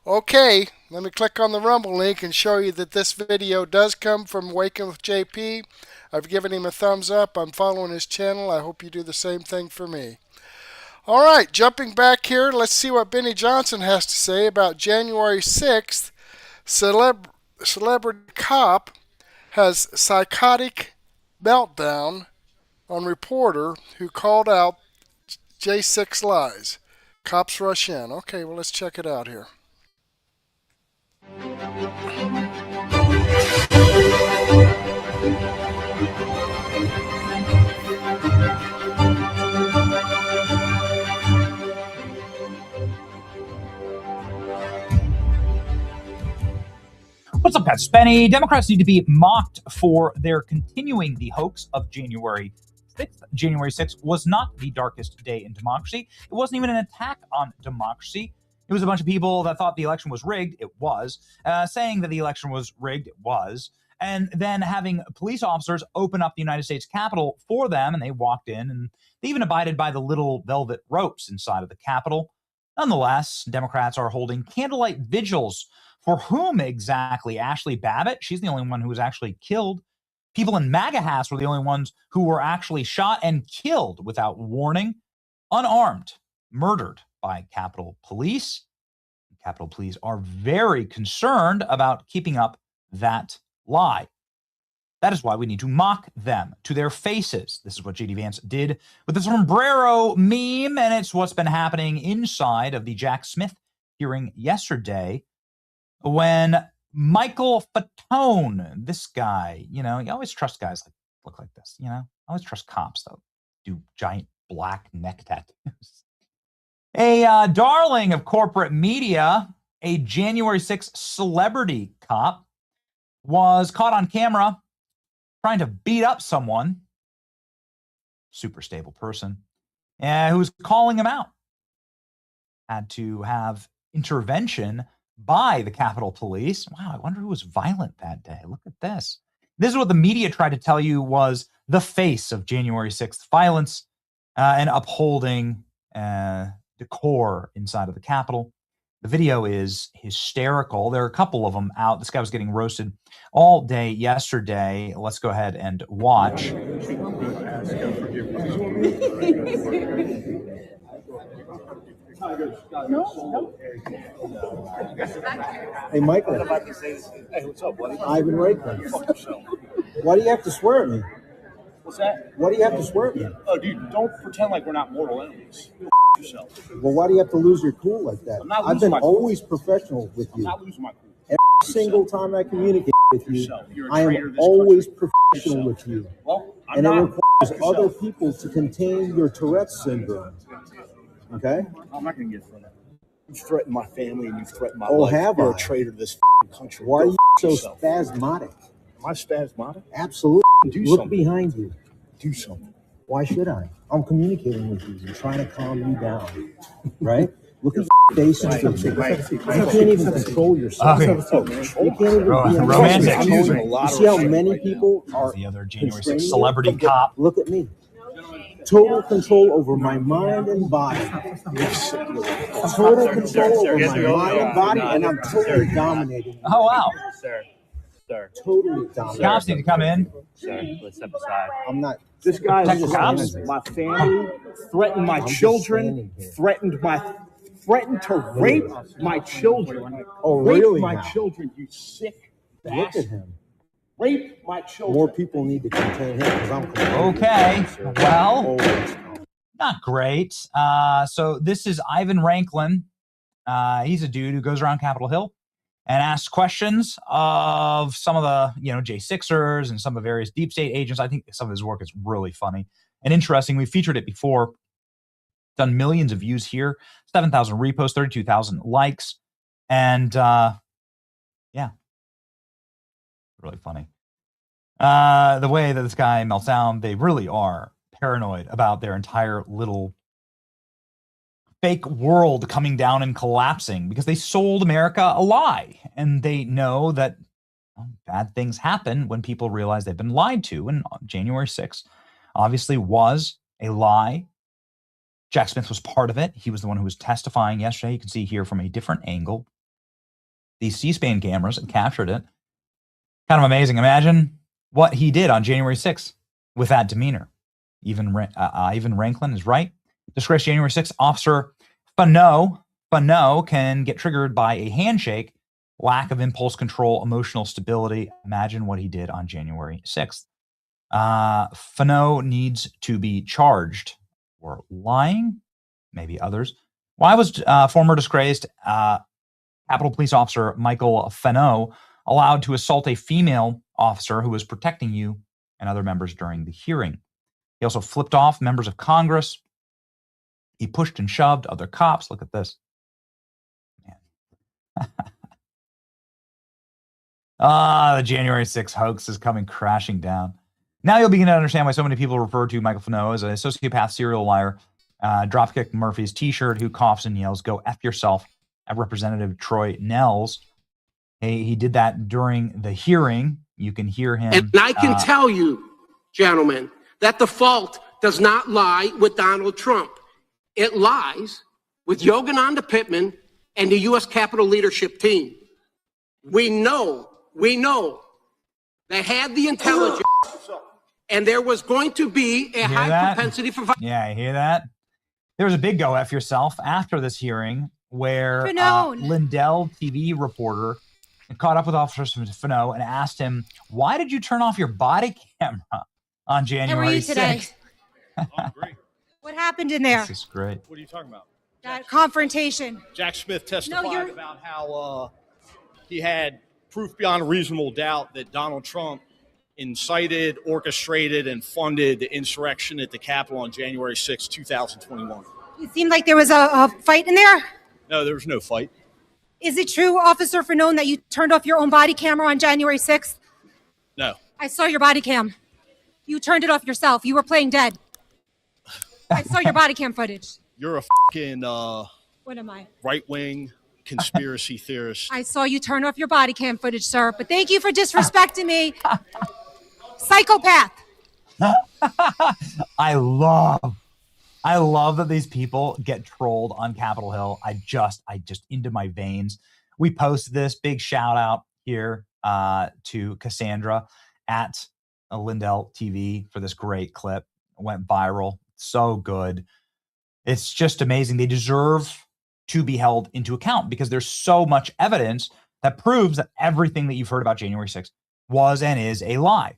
Okay, let me click on the Rumble link and show you that this video does come from Awaken with JP. I've given him a thumbs up. I'm following his channel. I hope you do the same thing for me. All right, jumping back here, let's see what Benny Johnson has to say about January 6th. Celebrity cop has psychotic meltdown on reporter who called out J6 lies. Cops rush in. Okay, well, let's check it out here. What's up, guys? Benny. Democrats need to be mocked for their continuing the hoax of January 6th. January 6th was not the darkest day in democracy. It wasn't even an attack on democracy. It was a bunch of people that thought the election was rigged. It was. Saying that the election was rigged. It was. And then having police officers open up the United States Capitol for them, and they walked in, and they even abided by the little velvet ropes inside of the Capitol. Nonetheless, Democrats are holding candlelight vigils. For whom exactly? Ashley Babbitt? She's the only one who was actually killed. People in MAGA hats were the only ones who were actually shot and killed without warning, unarmed, murdered by Capitol Police. Capitol Police are very concerned about keeping up that lie. That is why we need to mock them to their faces. This is what J.D. Vance did with the sombrero meme, and it's what's been happening inside of the Jack Smith hearing yesterday, when Michael Fatone, this guy, you always trust guys that look like this, I always trust cops, though, do giant black neck tattoos. A darling of corporate media, a January 6th celebrity cop, was caught on camera trying to beat up someone, super stable person, who was calling him out. Had to have intervention by the Capitol Police. Wow, I wonder who was violent that day. Look at this. This is what the media tried to tell you was the face of January 6th violence and upholding decor inside of the Capitol. The video is hysterical. There are a couple of them out. This guy was getting roasted all day yesterday. Let's go ahead and watch. Hey, Michael. Hey, what's up, buddy? Ivan Raycliffe. Why do you have to swear at me? What's that? Why do you have to swear at me? Oh, dude, don't pretend like we're not mortal enemies. Yourself. Well, why do you have to lose your cool like that? I've been always professional with you. I'm not losing my cool. Every single time I communicate with you, I am always professional with you. Well, and it requires other people to contain your Tourette's syndrome. Okay? I'm not going to get through that. You've threatened my family and you've threatened my life. Have You're I? a traitor to this country. Why are you so spasmodic? Am I spasmodic? Absolutely. Look something. behind you. Do something. Why should I? I'm communicating with you and trying to calm you down. Right? Look at face into the truth. You can't even control yourself. You can't even be romantic. You see how many people are the other January 6th celebrity cop. Look at me. Total control over my mind and body. Total control over my mind and body, and I'm totally dominating. Oh, wow. Sir. Totally dominating. Cops need to come in. Sir, let's step aside. I'm not. This guy Protect cops? my family, threatened my children, threatened to rape my children. Oh, rape really? my now? children, you sick Look bastard. at him. Rape my children. More people need to contain him because I'm Okay. Well, always. not great. So this is Ivan Ranklin. He's a dude who goes around Capitol Hill and asks questions of some of the, J6ers and some of the various deep state agents. I think some of his work is really funny and interesting. We've featured it before. Done millions of views here, 7,000 reposts, 32,000 likes. And yeah, really funny. The way that this guy melts down, they really are paranoid about their entire little fake world coming down and collapsing because they sold America a lie. And they know that bad things happen when people realize they've been lied to. And January 6th obviously was a lie. Jack Smith was part of it. He was the one who was testifying yesterday. You can see here from a different angle. These C-SPAN cameras had captured it. Kind of amazing. Imagine what he did on January 6th with that demeanor. Ivan Ranklin is right. Disgraced January 6th officer Fano can get triggered by a handshake, lack of impulse control, emotional stability. Imagine what he did on January 6th. Fano needs to be charged for lying, maybe others. Why was former disgraced Capitol Police Officer Michael Fano allowed to assault a female officer who was protecting you and other members during the hearing? He also flipped off members of Congress. He pushed and shoved other cops. Look at this. The January 6th hoax is coming crashing down. Now you'll begin to understand why so many people refer to Michael Fano as a sociopath serial liar. Dropkick Murphy's t-shirt, who coughs and yells, "Go F yourself," at Representative Troy Nehls. He did that during the hearing. You can hear him. And I can tell you, gentlemen, that the fault does not lie with Donald Trump. It lies with Yogananda Pittman and the U.S. Capitol leadership team. We know they had the intelligence, and there was going to be a high propensity for violence. Yeah, I hear that. There was a big go F yourself after this hearing where Lindell TV reporter caught up with officers from Fano and asked him, "Why did you turn off your body camera on January 6th?" What happened in there? This is great. What are you talking about? That confrontation. Jack Smith testified about how he had proof beyond a reasonable doubt that Donald Trump incited, orchestrated, and funded the insurrection at the Capitol on January 6, 2021. It seemed like there was a fight in there. No, there was no fight. Is it true, Officer Fanone, that you turned off your own body camera on January 6th? No. I saw your body cam. You turned it off yourself. You were playing dead. I saw your body cam footage. You're a fucking What am I? right-wing conspiracy theorist. I saw you turn off your body cam footage, sir. But thank you for disrespecting me. Psychopath. I love that these people get trolled on Capitol Hill. I just into my veins. We posted this big shout out here to Cassandra at Lindell TV for this great clip. It went viral. So good. It's just amazing. They deserve to be held into account because there's so much evidence that proves that everything that you've heard about January 6th was and is a lie.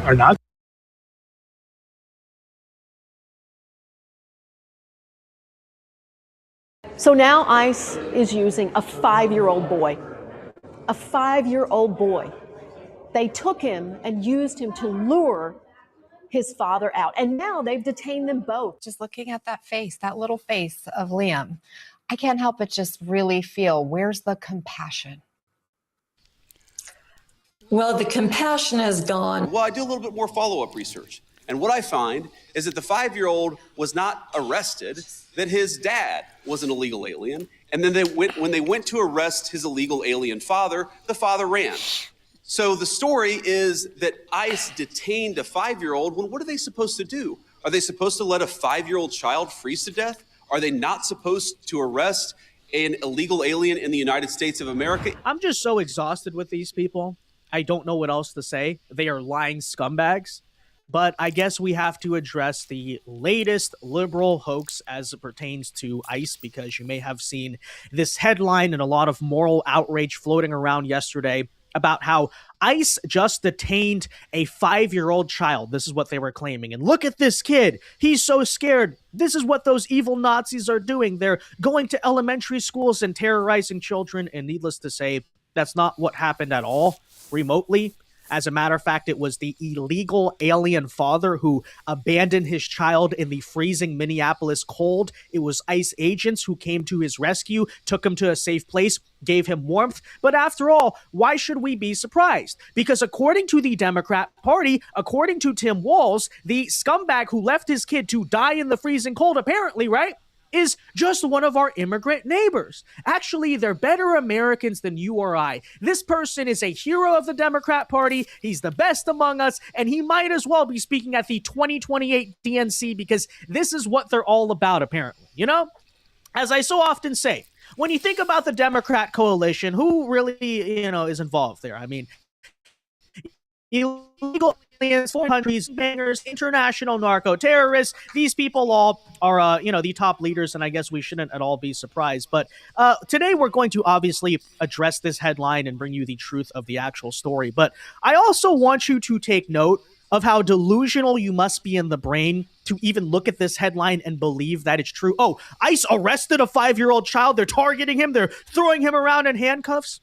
are not. So now ICE is using a 5-year-old boy. A 5-year-old boy. They took him and used him to lure his father out. And now they've detained them both. Just looking at that face, that little face of Liam, I can't help but just really feel, where's the compassion? Well, the compassion has gone. Well, I do a little bit more follow-up research. And what I find is that the 5-year-old was not arrested, that his dad was an illegal alien. And then when they went to arrest his illegal alien father, the father ran. So the story is that ICE detained a 5-year-old. Well, what are they supposed to do? Are they supposed to let a 5-year-old child freeze to death? Are they not supposed to arrest an illegal alien in the United States of America? I'm just so exhausted with these people. I don't know what else to say. They are lying scumbags. But I guess we have to address the latest liberal hoax as it pertains to ICE, because you may have seen this headline and a lot of moral outrage floating around yesterday about how ICE just detained a 5-year-old child. This is what they were claiming. And look at this kid. He's so scared. This is what those evil Nazis are doing. They're going to elementary schools and terrorizing children. And needless to say, that's not what happened at all remotely. As a matter of fact, it was the illegal alien father who abandoned his child in the freezing Minneapolis cold. It was ICE agents who came to his rescue, took him to a safe place, gave him warmth. But after all, why should we be surprised? Because according to the Democrat Party, according to Tim Walz, the scumbag who left his kid to die in the freezing cold, apparently, right, is just one of our immigrant neighbors. Actually, they're better Americans than you or I. This person is a hero of the Democrat Party. He's the best among us, and he might as well be speaking at the 2028 DNC, because this is what they're all about, apparently. You know, as I so often say, when you think about the Democrat coalition, who really, is involved there? I mean, illegal aliens, foreign countries, bangers, international narco terrorists. These people all are, the top leaders, and I guess we shouldn't at all be surprised. But today we're going to obviously address this headline and bring you the truth of the actual story. But I also want you to take note of how delusional you must be in the brain to even look at this headline and believe that it's true. Oh, ICE arrested a 5-year-old child. They're targeting him. They're throwing him around in handcuffs.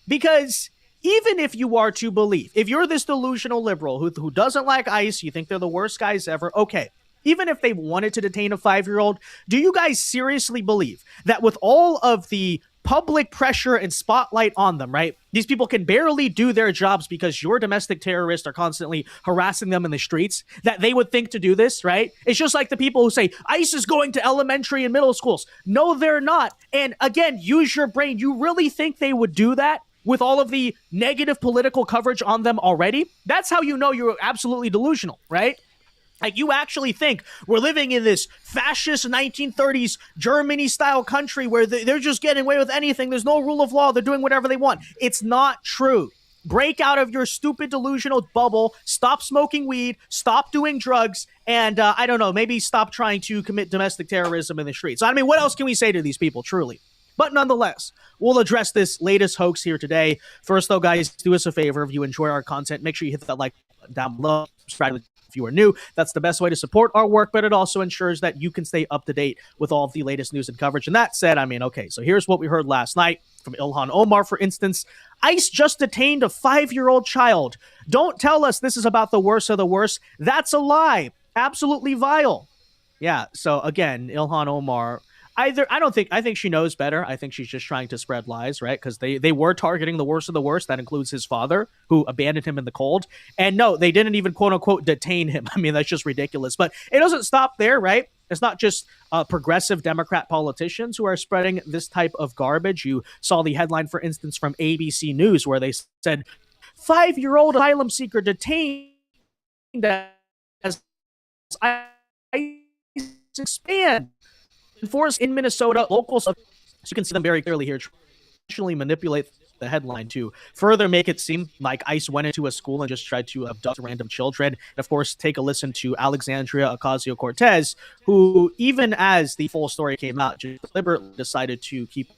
Because even if you are to believe, if you're this delusional liberal who doesn't like ICE, you think they're the worst guys ever, okay. Even if they wanted to detain a 5-year-old, do you guys seriously believe that with all of the public pressure and spotlight on them, right? These people can barely do their jobs because your domestic terrorists are constantly harassing them in the streets, that they would think to do this, right? It's just like the people who say ICE is going to elementary and middle schools. No, they're not. And again, use your brain. You really think they would do that with all of the negative political coverage on them already? That's how you know you're absolutely delusional, right? Like, you actually think we're living in this fascist 1930s Germany-style country where they're just getting away with anything. There's no rule of law. They're doing whatever they want. It's not true. Break out of your stupid delusional bubble. Stop smoking weed. Stop doing drugs. And, I don't know, maybe stop trying to commit domestic terrorism in the streets. I mean, what else can we say to these people, truly? But nonetheless, we'll address this latest hoax here today. First, though, guys, do us a favor. If you enjoy our content, make sure you hit that like button down below. Subscribe if you are new. That's the best way to support our work, but it also ensures that you can stay up to date with all of the latest news and coverage. And that said, I mean, okay, so here's what we heard last night from Ilhan Omar, for instance. ICE just detained a 5-year-old child. Don't tell us this is about the worst of the worst. That's a lie. Absolutely vile. Yeah, so again, Ilhan Omar, I think she knows better. I think she's just trying to spread lies, right? Because they were targeting the worst of the worst. That includes his father, who abandoned him in the cold. And no, they didn't even quote unquote detain him. I mean, that's just ridiculous. But it doesn't stop there, right? It's not just progressive Democrat politicians who are spreading this type of garbage. You saw the headline, for instance, from ABC News, where they said 5-year-old asylum seeker detained as ICE expand. Enforced in Minnesota, locals, as you can see them very clearly here, traditionally manipulate the headline to further make it seem like ICE went into a school and just tried to abduct random children. And of course, take a listen to Alexandria Ocasio-Cortez, who, even as the full story came out, just deliberately decided to keep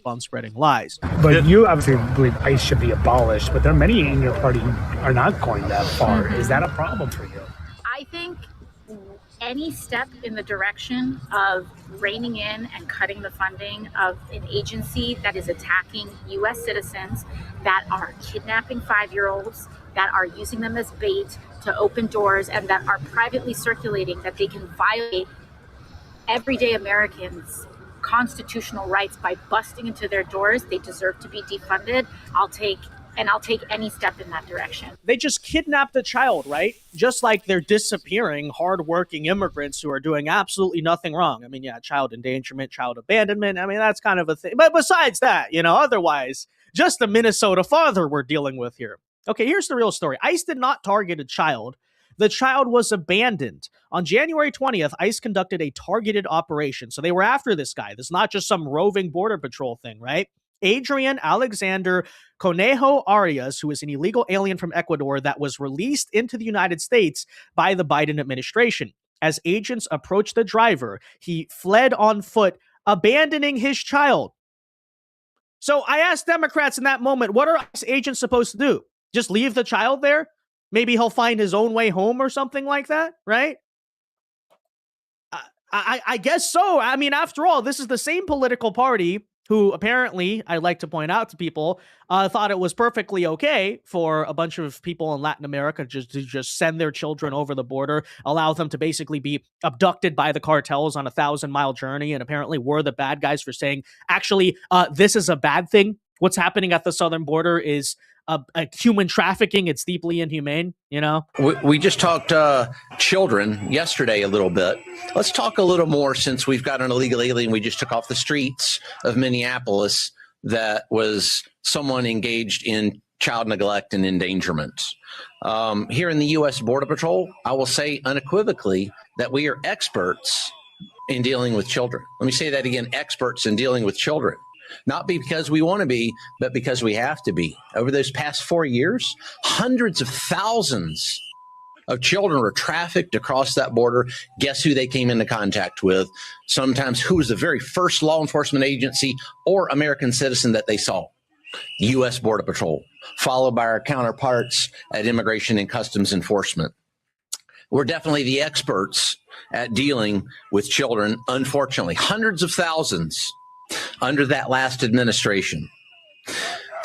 on spreading lies. But you obviously believe ICE should be abolished, but there are many in your party who are not going that far. Is that a problem for you? I think any step in the direction of reining in and cutting the funding of an agency that is attacking U.S. citizens, that are kidnapping 5-year-olds, that are using them as bait to open doors, and that are privately circulating that they can violate everyday Americans' constitutional rights by busting into their doors, they deserve to be defunded. I'll take any step in that direction. They just kidnapped a child, right? Just like they're disappearing hardworking immigrants who are doing absolutely nothing wrong. I mean, yeah, child endangerment, child abandonment. I mean, that's kind of a thing. But besides that, otherwise, just a Minnesota father we're dealing with here. Okay, here's the real story. ICE did not target a child. The child was abandoned. On January 20th, ICE conducted a targeted operation. So they were after this guy. This is not just some roving border patrol thing, right? Adrian Alexander Conejo Arias, who is an illegal alien from Ecuador that was released into the United States by the Biden administration. As agents approached the driver, he fled on foot, abandoning his child. So I asked Democrats in that moment, what are ICE agents supposed to do? Just leave the child there? Maybe he'll find his own way home or something like that, right? I guess so. I mean, after all, this is the same political party who apparently, I like to point out to people, thought it was perfectly okay for a bunch of people in Latin America to just send their children over the border, allow them to basically be abducted by the cartels on a 1,000-mile journey, and apparently were the bad guys for saying, actually, this is a bad thing. What's happening at the southern border is a human trafficking. It's deeply inhumane, We just talked children yesterday a little bit. Let's talk a little more, since we've got an illegal alien we just took off the streets of Minneapolis that was someone engaged in child neglect and endangerment. Here in the U.S. Border Patrol, I will say unequivocally that we are experts in dealing with children. Let me say that again, experts in dealing with children. Not because we want to be, but because we have to be. Over those past 4 years, hundreds of thousands of children were trafficked across that border. Guess who they came into contact with? Sometimes who was the very first law enforcement agency or American citizen that they saw? U.S. Border Patrol, followed by our counterparts at Immigration and Customs Enforcement. We're definitely the experts at dealing with children. Unfortunately, hundreds of thousands under that last administration.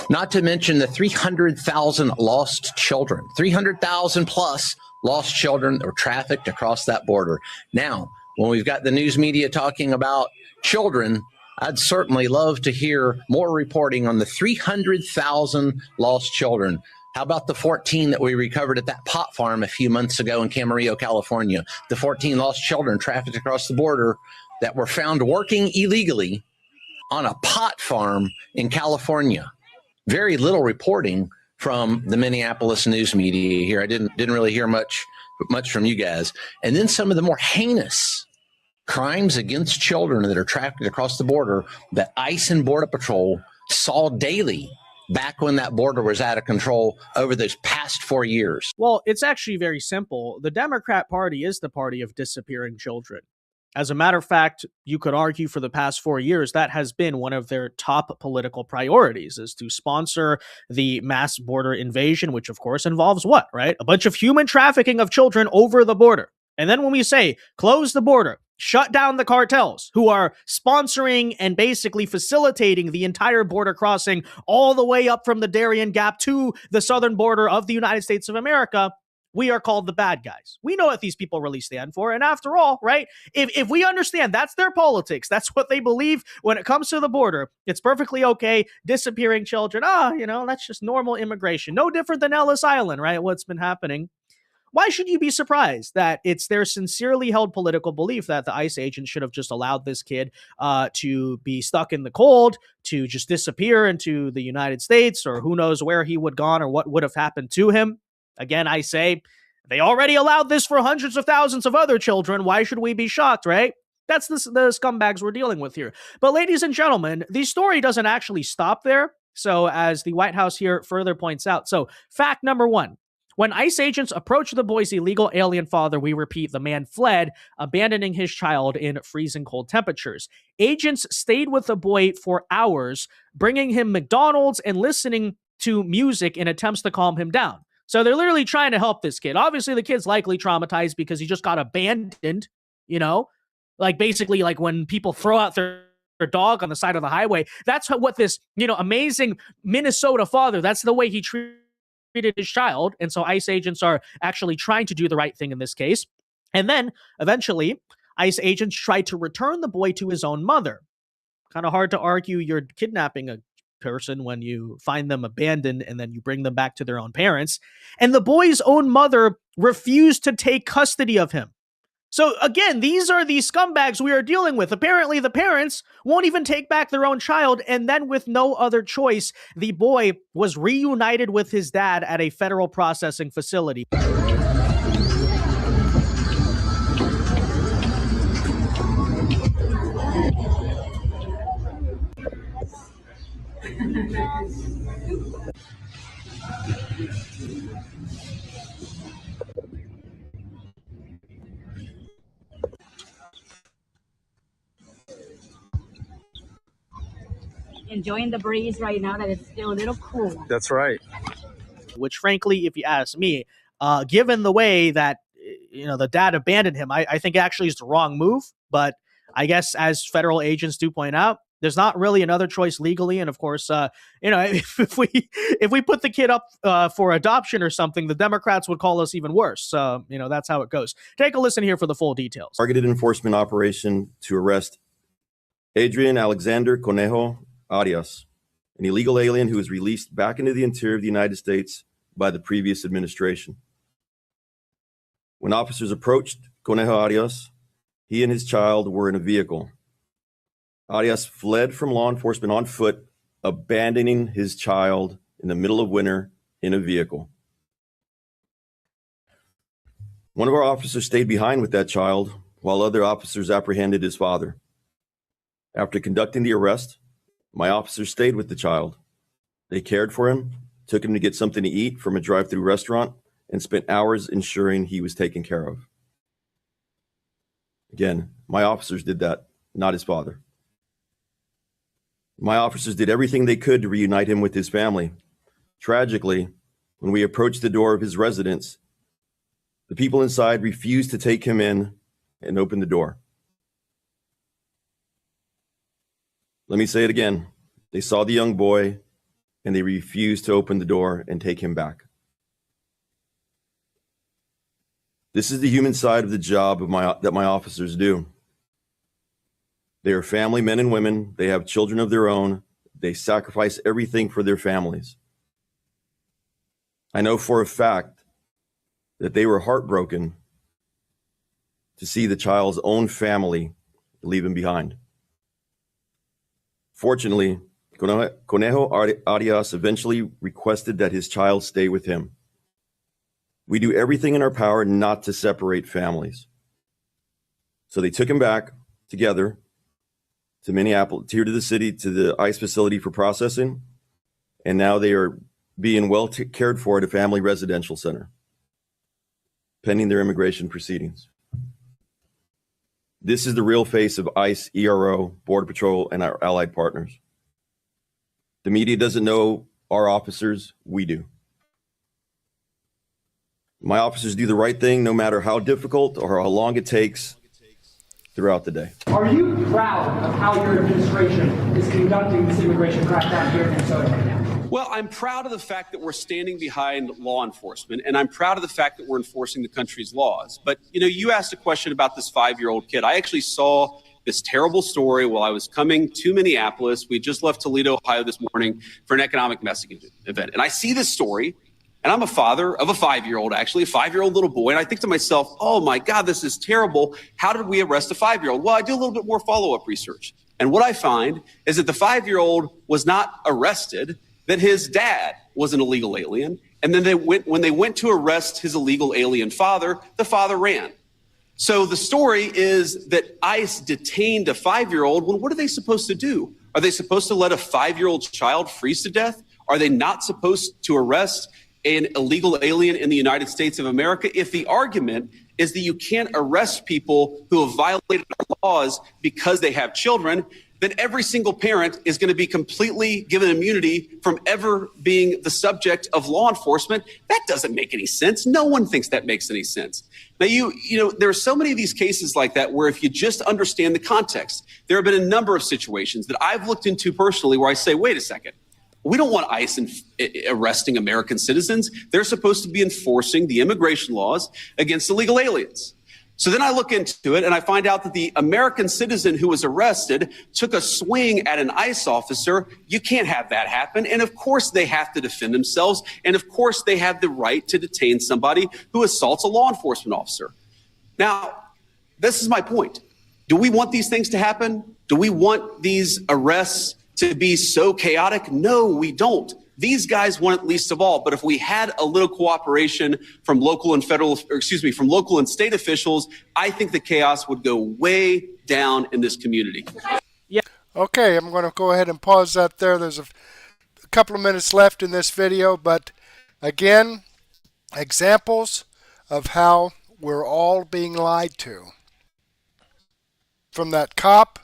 Not to mention the 300,000 lost children, 300,000 plus lost children that were trafficked across that border. Now, when we've got the news media talking about children, I'd certainly love to hear more reporting on the 300,000 lost children. How about the 14 that we recovered at that pot farm a few months ago in Camarillo, California? The 14 lost children trafficked across the border that were found working illegally on a pot farm in California. Very little reporting from the Minneapolis news media here. I didn't really hear much from you guys. And then some of the more heinous crimes against children that are trafficked across the border that ICE and Border Patrol saw daily back when that border was out of control over those past 4 years. Well, it's actually very simple. The Democrat Party is the party of disappearing children. As a matter of fact, you could argue for the past 4 years, that has been one of their top political priorities, is to sponsor the mass border invasion, which of course involves what, right? A bunch of human trafficking of children over the border. And then when we say close the border, shut down the cartels who are sponsoring and basically facilitating the entire border crossing all the way up from the Darien Gap to the southern border of the United States of America, we are called the bad guys. We know what these people really stand for. And after all, right, if we understand that's their politics, that's what they believe when it comes to the border, it's perfectly okay disappearing children. That's just normal immigration. No different than Ellis Island, right? What's been happening. Why should you be surprised that it's their sincerely held political belief that the ICE agent should have just allowed this kid to be stuck in the cold, to just disappear into the United States, or who knows where he would have gone or what would have happened to him? Again, I say, they already allowed this for hundreds of thousands of other children. Why should we be shocked, right? That's the scumbags we're dealing with here. But ladies and gentlemen, the story doesn't actually stop there. So as the White House here further points out, so fact number one, When ICE agents approached the boy's illegal alien father, we repeat, the man fled, abandoning his child in freezing cold temperatures. Agents stayed with the boy for hours, bringing him McDonald's and listening to music in attempts to calm him down. So they're literally trying to help this kid. Obviously, the kid's likely traumatized because he just got abandoned, you know? Like basically like when people throw out their dog on the side of the highway. That's what this, amazing Minnesota father, that's the way he treated his child. And so ICE agents are actually trying to do the right thing in this case. And then eventually ICE agents tried to return the boy to his own mother. Kind of hard to argue you're kidnapping a person when you find them abandoned and then you bring them back to their own parents. And the boy's own mother refused to take custody of him. So again, these are the scumbags we are dealing with. Apparently the parents won't even take back their own child, and then with no other choice, the boy was reunited with his dad at a federal processing facility. Enjoying the breeze right now that it's still a little cool. That's right. Which, frankly, if you ask me, given the way that the dad abandoned him, I think actually is the wrong move. But I guess as federal agents do point out, there's not really another choice legally. And of course, if we put the kid up for adoption or something, the Democrats would call us even worse. So, that's how it goes. Take a listen here for the full details. Targeted enforcement operation to arrest Adrian Alexander Conejo Arias, an illegal alien who was released back into the interior of the United States by the previous administration. When officers approached Conejo Arias, he and his child were in a vehicle. Arias fled from law enforcement on foot, abandoning his child in the middle of winter in a vehicle. One of our officers stayed behind with that child while other officers apprehended his father. After conducting the arrest, my officers stayed with the child. They cared for him, took him to get something to eat from a drive-through restaurant, and spent hours ensuring he was taken care of. Again, my officers did that, not his father. My officers did everything they could to reunite him with his family. Tragically, when we approached the door of his residence, the people inside refused to take him in and open the door. Let me say it again. They saw the young boy and they refused to open the door and take him back. This is the human side of the job that my officers do. They are family men and women. They have children of their own. They sacrifice everything for their families. I know for a fact that they were heartbroken to see the child's own family leave him behind. Fortunately, Conejo Arias eventually requested that his child stay with him. We do everything in our power not to separate families. So they took him back together to Minneapolis, here to the city, to the ICE facility for processing. And now they are being well cared for at a family residential center, pending their immigration proceedings. This is the real face of ICE, ERO, Border Patrol, and our allied partners. The media doesn't know our officers, we do. My officers do the right thing no matter how difficult or how long it takes throughout the day. Are you proud of how your administration is conducting this immigration crackdown here in Minnesota right now? Well, I'm proud of the fact that we're standing behind law enforcement, and I'm proud of the fact that we're enforcing the country's laws. But, you asked a question about this 5-year-old kid. I actually saw this terrible story while I was coming to Minneapolis. We just left Toledo, Ohio this morning for an economic messaging event. And I see this story, and I'm a father of a 5-year-old, actually, a 5-year-old little boy. And I think to myself, oh my God, this is terrible. How did we arrest a 5-year-old? Well, I do a little bit more follow-up research. And what I find is that the 5-year-old was not arrested, that his dad was an illegal alien. And then when they went to arrest his illegal alien father, the father ran. So the story is that ICE detained a 5-year-old. Well, what are they supposed to do? Are they supposed to let a 5-year-old child freeze to death? Are they not supposed to arrest an illegal alien in the United States of America if the argument is that you can't arrest people who have violated our laws because they have children, then every single parent is going to be completely given immunity from ever being the subject of law enforcement. That doesn't make any sense. No one thinks that makes any sense. Now, you know, there are so many of these cases like that where if you just understand the context, there have been a number of situations that I've looked into personally where I say, wait a second, we don't want ICE arresting American citizens. They're supposed to be enforcing the immigration laws against illegal aliens. So then I look into it and I find out that the American citizen who was arrested took a swing at an ICE officer. You can't have that happen. And of course they have to defend themselves. And of course they have the right to detain somebody who assaults a law enforcement officer. Now, this is my point. Do we want these things to happen? Do we want these arrests to be so chaotic? No, we don't. These guys want it least of all. But if we had a little cooperation from local and from local and state officials, I think the chaos would go way down in this community. Yeah. Okay, I'm going to go ahead and pause that there. There's a couple of minutes left in this video, but again, examples of how we're all being lied to. From that cop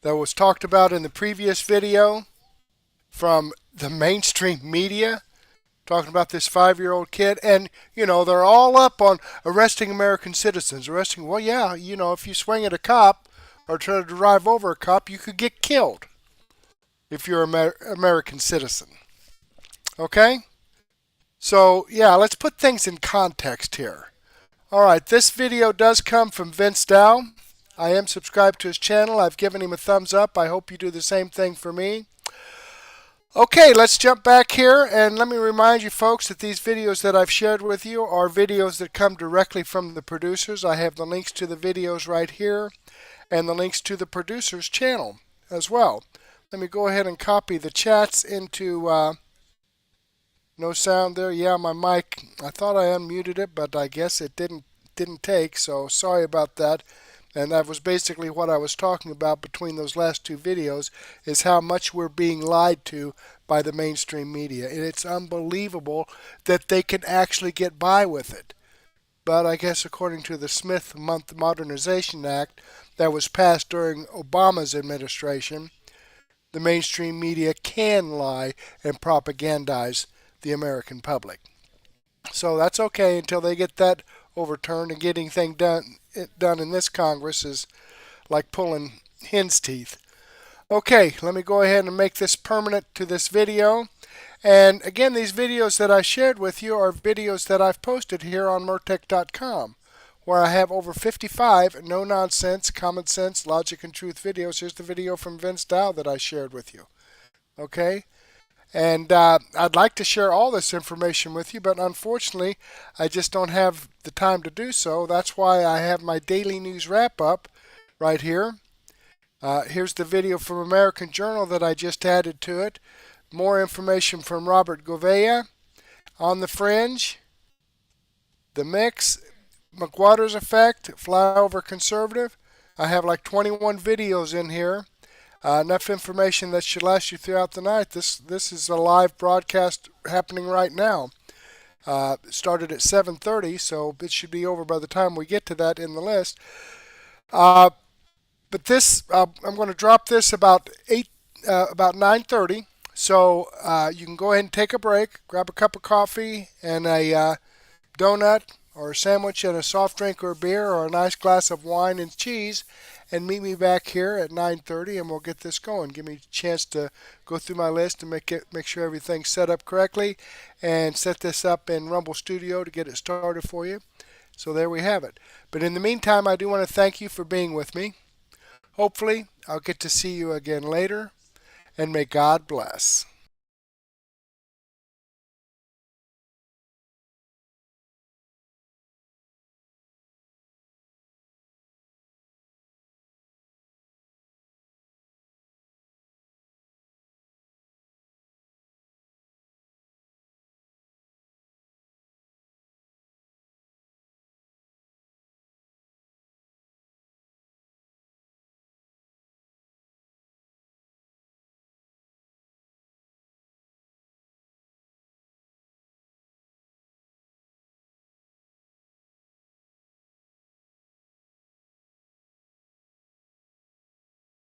that was talked about in the previous video, from the mainstream media talking about this 5-year-old kid, and you know, they're all up on arresting American citizens. Well, yeah, you know, if you swing at a cop or try to drive over a cop, you could get killed if you're an American citizen. Okay? So, yeah, let's put things in context here. Alright, this video does come from Vince Dow. I am subscribed to his channel. I've given him a thumbs up. I hope you do the same thing for me. Okay, let's jump back here, and let me remind you folks that these videos that I've shared with you are videos that come directly from the producers. I have the links to the videos right here and the links to the producers channel as well. Let me go ahead and copy the chats into no sound there. Yeah, my mic, I thought I unmuted it, but I guess it didn't take, so sorry about that. And that was basically what I was talking about between those last two videos, is how much we're being lied to by the mainstream media. And it's unbelievable that they can actually get by with it. But I guess according to the Smith Modernization Act that was passed during Obama's administration, the mainstream media can lie and propagandize the American public. So that's okay until they get that overturned, and getting things done in this Congress is like pulling hen's teeth. Okay, let me go ahead and make this permanent to this video. And again, these videos that I shared with you are videos that I've posted here on Mertech.com, where I have over 55 no-nonsense, common sense, logic, and truth videos. Here's the video from Vince Dow that I shared with you. Okay? And I'd like to share all this information with you, but unfortunately, I just don't have the time to do so. That's why I have my daily news wrap-up right here. Here's the video from American Journal that I just added to it. More information from Robert Gouveia. On the Fringe, The Mix, McWater's Effect, Flyover Conservative. I have like 21 videos in here. Enough information that should last you throughout the night. This is a live broadcast happening right now. It started at 7:30, so it should be over by the time we get to that in the list. But this, I'm going to drop this about 9:30. So you can go ahead and take a break, grab a cup of coffee and a donut or a sandwich and a soft drink or a beer or a nice glass of wine and cheese, and meet me back here at 9:30, and we'll get this going. Give me a chance to go through my list and make sure everything's set up correctly, and set this up in Rumble Studio to get it started for you. So there we have it. But in the meantime, I do want to thank you for being with me. Hopefully, I'll get to see you again later, and may God bless.